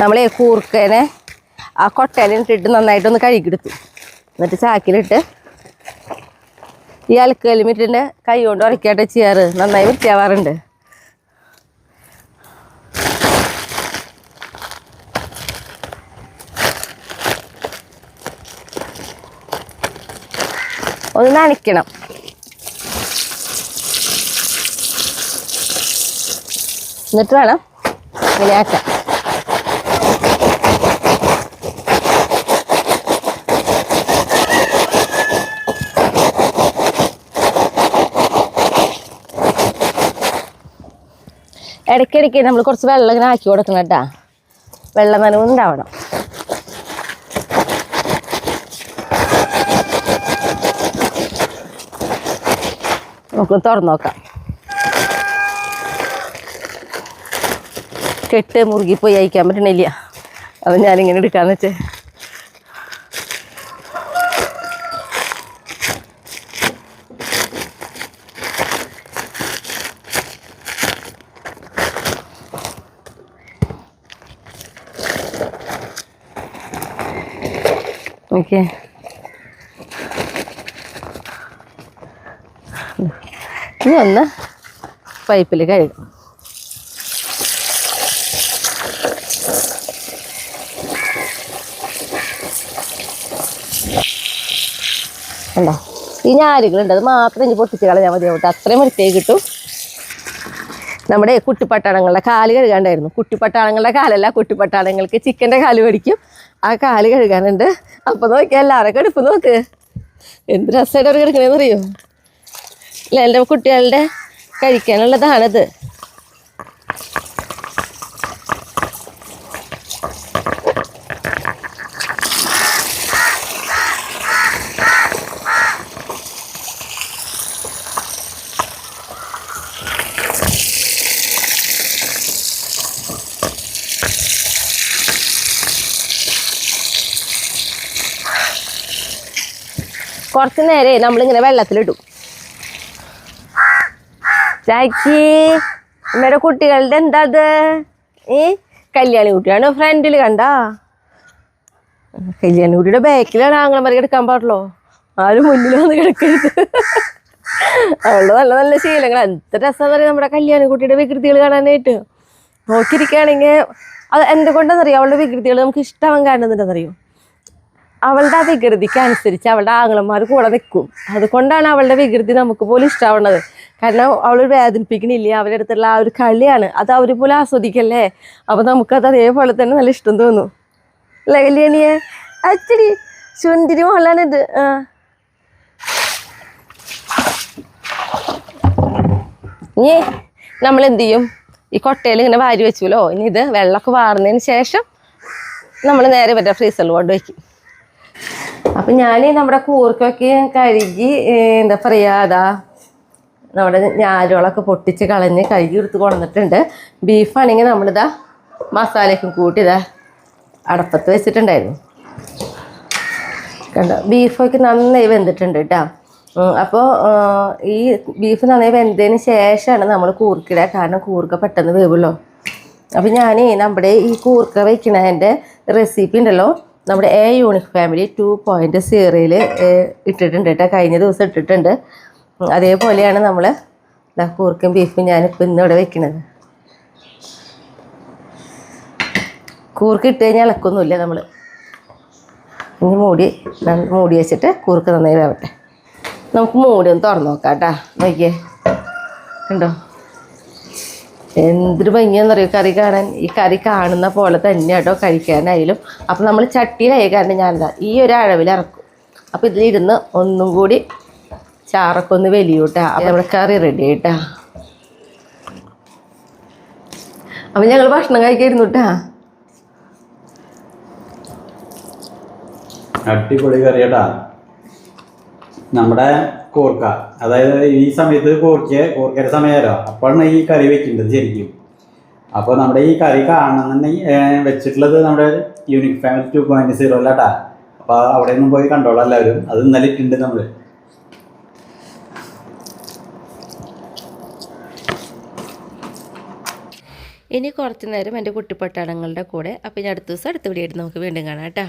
നമ്മൾ കൂർക്കനെ ആ കൊട്ടയിലിട്ടിട്ട് നന്നായിട്ടൊന്ന് കഴുകിയെടുത്തു. എന്നിട്ട് ചാക്കിലിട്ട് ഈ അലക്കലിമിട്ടിൻ്റെ കൈ കൊണ്ട് ഉറക്കിയായിട്ട് ചെയ്യാറ് നന്നായി വൃത്തിയാവാറുണ്ട്. ഒന്ന് നനയ്ക്കണം. എന്നിട്ട് വേണം ഇങ്ങനെ ആക്കാം. ഇടയ്ക്കിടയ്ക്ക് നമ്മൾ കുറച്ച് വെള്ളം ഇങ്ങനെ ആക്കി കൊടുക്കണം കേട്ടാ. വെള്ളം നനവുണ്ടാവണം. നമുക്ക് തുറന്നു നോക്കാം. കെട്ട് മുറുകിപ്പോയി അയക്കാൻ പറ്റണില്ല. അത് ഞാനിങ്ങനെ എടുക്കാന്ന് വെച്ചേ. ഓക്കെ, ഇനി ഒന്ന് പൈപ്പിൽ കഴുകും. ഉണ്ടോ ഈ ഞാരുകളുണ്ട്, അത് മാത്രം ഇനി പൊട്ടിച്ച് കളഞ്ഞാൽ മതി. അവിടെ അത്രയും വൃത്തിയായി കിട്ടും. നമ്മുടെ കുട്ടിപ്പട്ടാളങ്ങളുടെ കാല് കഴുകാണ്ടായിരുന്നു. കുട്ടിപ്പട്ടാളങ്ങളുടെ കാലല്ല, കുട്ടിപ്പട്ടാളങ്ങൾക്ക് ചിക്കൻ്റെ കാല് മേടിക്കും. ആ കാല് കഴുകാനുണ്ട്. അപ്പം നോക്കിയാൽ എല്ലാവരും കടുപ്പ് നോക്ക്, എന്ത് രസമായിട്ട് അവർ കിടക്കണേന്ന് അറിയോ. അല്ല, എൻ്റെ കുട്ടികളുടെ കഴിക്കാനുള്ളതാണത്. കുറച്ച് നേരെ നമ്മളിങ്ങനെ വെള്ളത്തിലിടും. ചാക്കി അമ്മയുടെ കുട്ടികളുടെ എന്താ അത്? കല്യാണി കുട്ടിയാണ് ഫ്രണ്ടിൽ. കണ്ടാ, കല്യാണി കുട്ടിയുടെ ബാക്കിലാണ് ആങ്ങളമാരെ കിടക്കാൻ പാടുള്ളൂ. ആരും മുന്നിൽ വന്ന് കിടക്കരുത്. അവളുടെ നല്ല നല്ല ശീലങ്ങൾ. എന്ത് രസം പറയാം നമ്മുടെ കല്യാണി കുട്ടിയുടെ വികൃതികൾ കാണാനായിട്ട്. നോക്കിയിരിക്കുകയാണെങ്കിൽ അത് എന്തുകൊണ്ടെന്നറിയോ, അവളുടെ വികൃതികൾ നമുക്ക് ഇഷ്ടമാവാൻ കാണുന്നുണ്ടെന്നറിയോ. അവളുടെ ആ വികൃതിക്ക് അനുസരിച്ച് അവളുടെ ആങ്ങളന്മാർ കൂടെ നിൽക്കും. അതുകൊണ്ടാണ് അവളുടെ വികൃതി നമുക്ക് പോലും ഇഷ്ടമാവുന്നത്. കാരണം അവൾ വേദനിപ്പിക്കണില്ല. അവരുടെ അടുത്തുള്ള ആ ഒരു കളിയാണ്, അത് അവർ പോലും ആസ്വദിക്കല്ലേ. അപ്പോൾ നമുക്കത് അതേപോലെ തന്നെ നല്ല ഇഷ്ടം തോന്നും. അല്ലേ കല്യാണിയെ? അച്ചടി ചുണ്ടിരി മോളാണിത്. ഇനി നമ്മൾ എന്ത് ചെയ്യും, ഈ കൊട്ടയിൽ ഇങ്ങനെ വാരി വെച്ചുല്ലോ. ഇനി ഇത് വെള്ളമൊക്കെ വാർന്നതിന് ശേഷം നമ്മൾ നേരെ പറ്റാ ഫ്രീസറിൽ കൊണ്ട് വയ്ക്കും. അപ്പം ഞാൻ നമ്മുടെ കൂർക്കൊക്കെ കഴുകി എന്താ പറയുക, അതാ നമ്മുടെ ഞാരുകളൊക്കെ പൊട്ടിച്ച് കളഞ്ഞ് കഴുകി എടുത്ത് കൊണ്ടുവന്നിട്ടുണ്ട്. ബീഫാണെങ്കിൽ നമ്മളിതാ മസാലയൊക്കെ കൂട്ടി ഇതാ അടപ്പത്ത് വെച്ചിട്ടുണ്ടായിരുന്നു. കണ്ടോ, ബീഫൊക്കെ നന്നായി വെന്തിട്ടുണ്ട് കേട്ടോ. അപ്പോൾ ഈ ബീഫ് നന്നായി വെന്തതിന് ശേഷമാണ് നമ്മൾ കൂർക്കിടുക. കാരണം കൂർക്ക പെട്ടെന്ന് വേവുമല്ലോ. അപ്പം ഞാൻ നമ്മുടെ ഈ കൂർക്ക വയ്ക്കണതിൻ്റെ റെസിപ്പി ഉണ്ടല്ലോ, നമ്മുടെ എ യൂണിക് ഫാമിലി 2.0 ഇട്ടിട്ടുണ്ട് കേട്ടോ. കഴിഞ്ഞ ദിവസം ഇട്ടിട്ടുണ്ട്. അതേപോലെയാണ് നമ്മൾ കൂർക്കും ബീഫും ഞാനിപ്പോൾ ഇന്നിവിടെ വെക്കുന്നത്. കൂർക്ക് ഇട്ട് കഴിഞ്ഞാൽ ഇളക്കൊന്നുമില്ല. നമ്മൾ ഇനി മൂടി വെച്ചിട്ട് കൂർക്ക് നന്നായി വേവട്ടെ. നമുക്ക് മൂടി ഒന്ന് തുറന്ന് നോക്കാം കേട്ടോ. നോക്കിയേ, കണ്ടോ എന്തൊരു ഭംഗിയാണെന്നറിയോ കറി കാണാൻ. ഈ കറി കാണുന്ന പോലെ തന്നെ കേട്ടോ കഴിക്കാനായാലും. അപ്പം നമ്മൾ ചട്ടിയിലായ കാരണം ഞാനെന്താ ഈ ഒരു അളവിൽ ഇറക്കും. അപ്പോൾ ഇതിലിരുന്ന് ഒന്നും കൂടി ചാറൊക്കെ ഒന്ന് വലിയൂട്ടാ. അപ്പം നമ്മുടെ കറി റെഡി ആയിട്ടാ. അപ്പം ഞങ്ങൾ ഭക്ഷണം കഴിക്കായിരുന്നു കേട്ടാ. അടിപൊളി കറി കേട്ടാ. നമ്മുടെ കൂർക്ക, അതായത് ഈ സമയത്ത് കൂർക്കയുടെ സമയമല്ലോ, അപ്പോഴാണ് ഈ കറി വെക്കേണ്ടത് ശരിക്കും. അപ്പോൾ നമ്മുടെ ഈ കറി കാണുന്നുണ്ടെങ്കിൽ വെച്ചിട്ടുള്ളത് നമ്മുടെ യൂണിക് ഫാമിലി 2.0 അല്ലാട്ടാ. അപ്പോൾ അവിടെ ഒന്നും പോയി കണ്ടോളാം എല്ലാവരും. അത് ഇന്നലെ ഇട്ടുണ്ട് നമ്മൾ. ഇനി കുറച്ച് നേരം എൻ്റെ കുട്ടിപ്പട്ടാളങ്ങളുടെ കൂടെ. അപ്പോൾ ഇനി അടുത്ത ദിവസം അടുത്ത വീഡിയോ ആയിട്ട് നമുക്ക് വീണ്ടും കാണാം കേട്ടോ.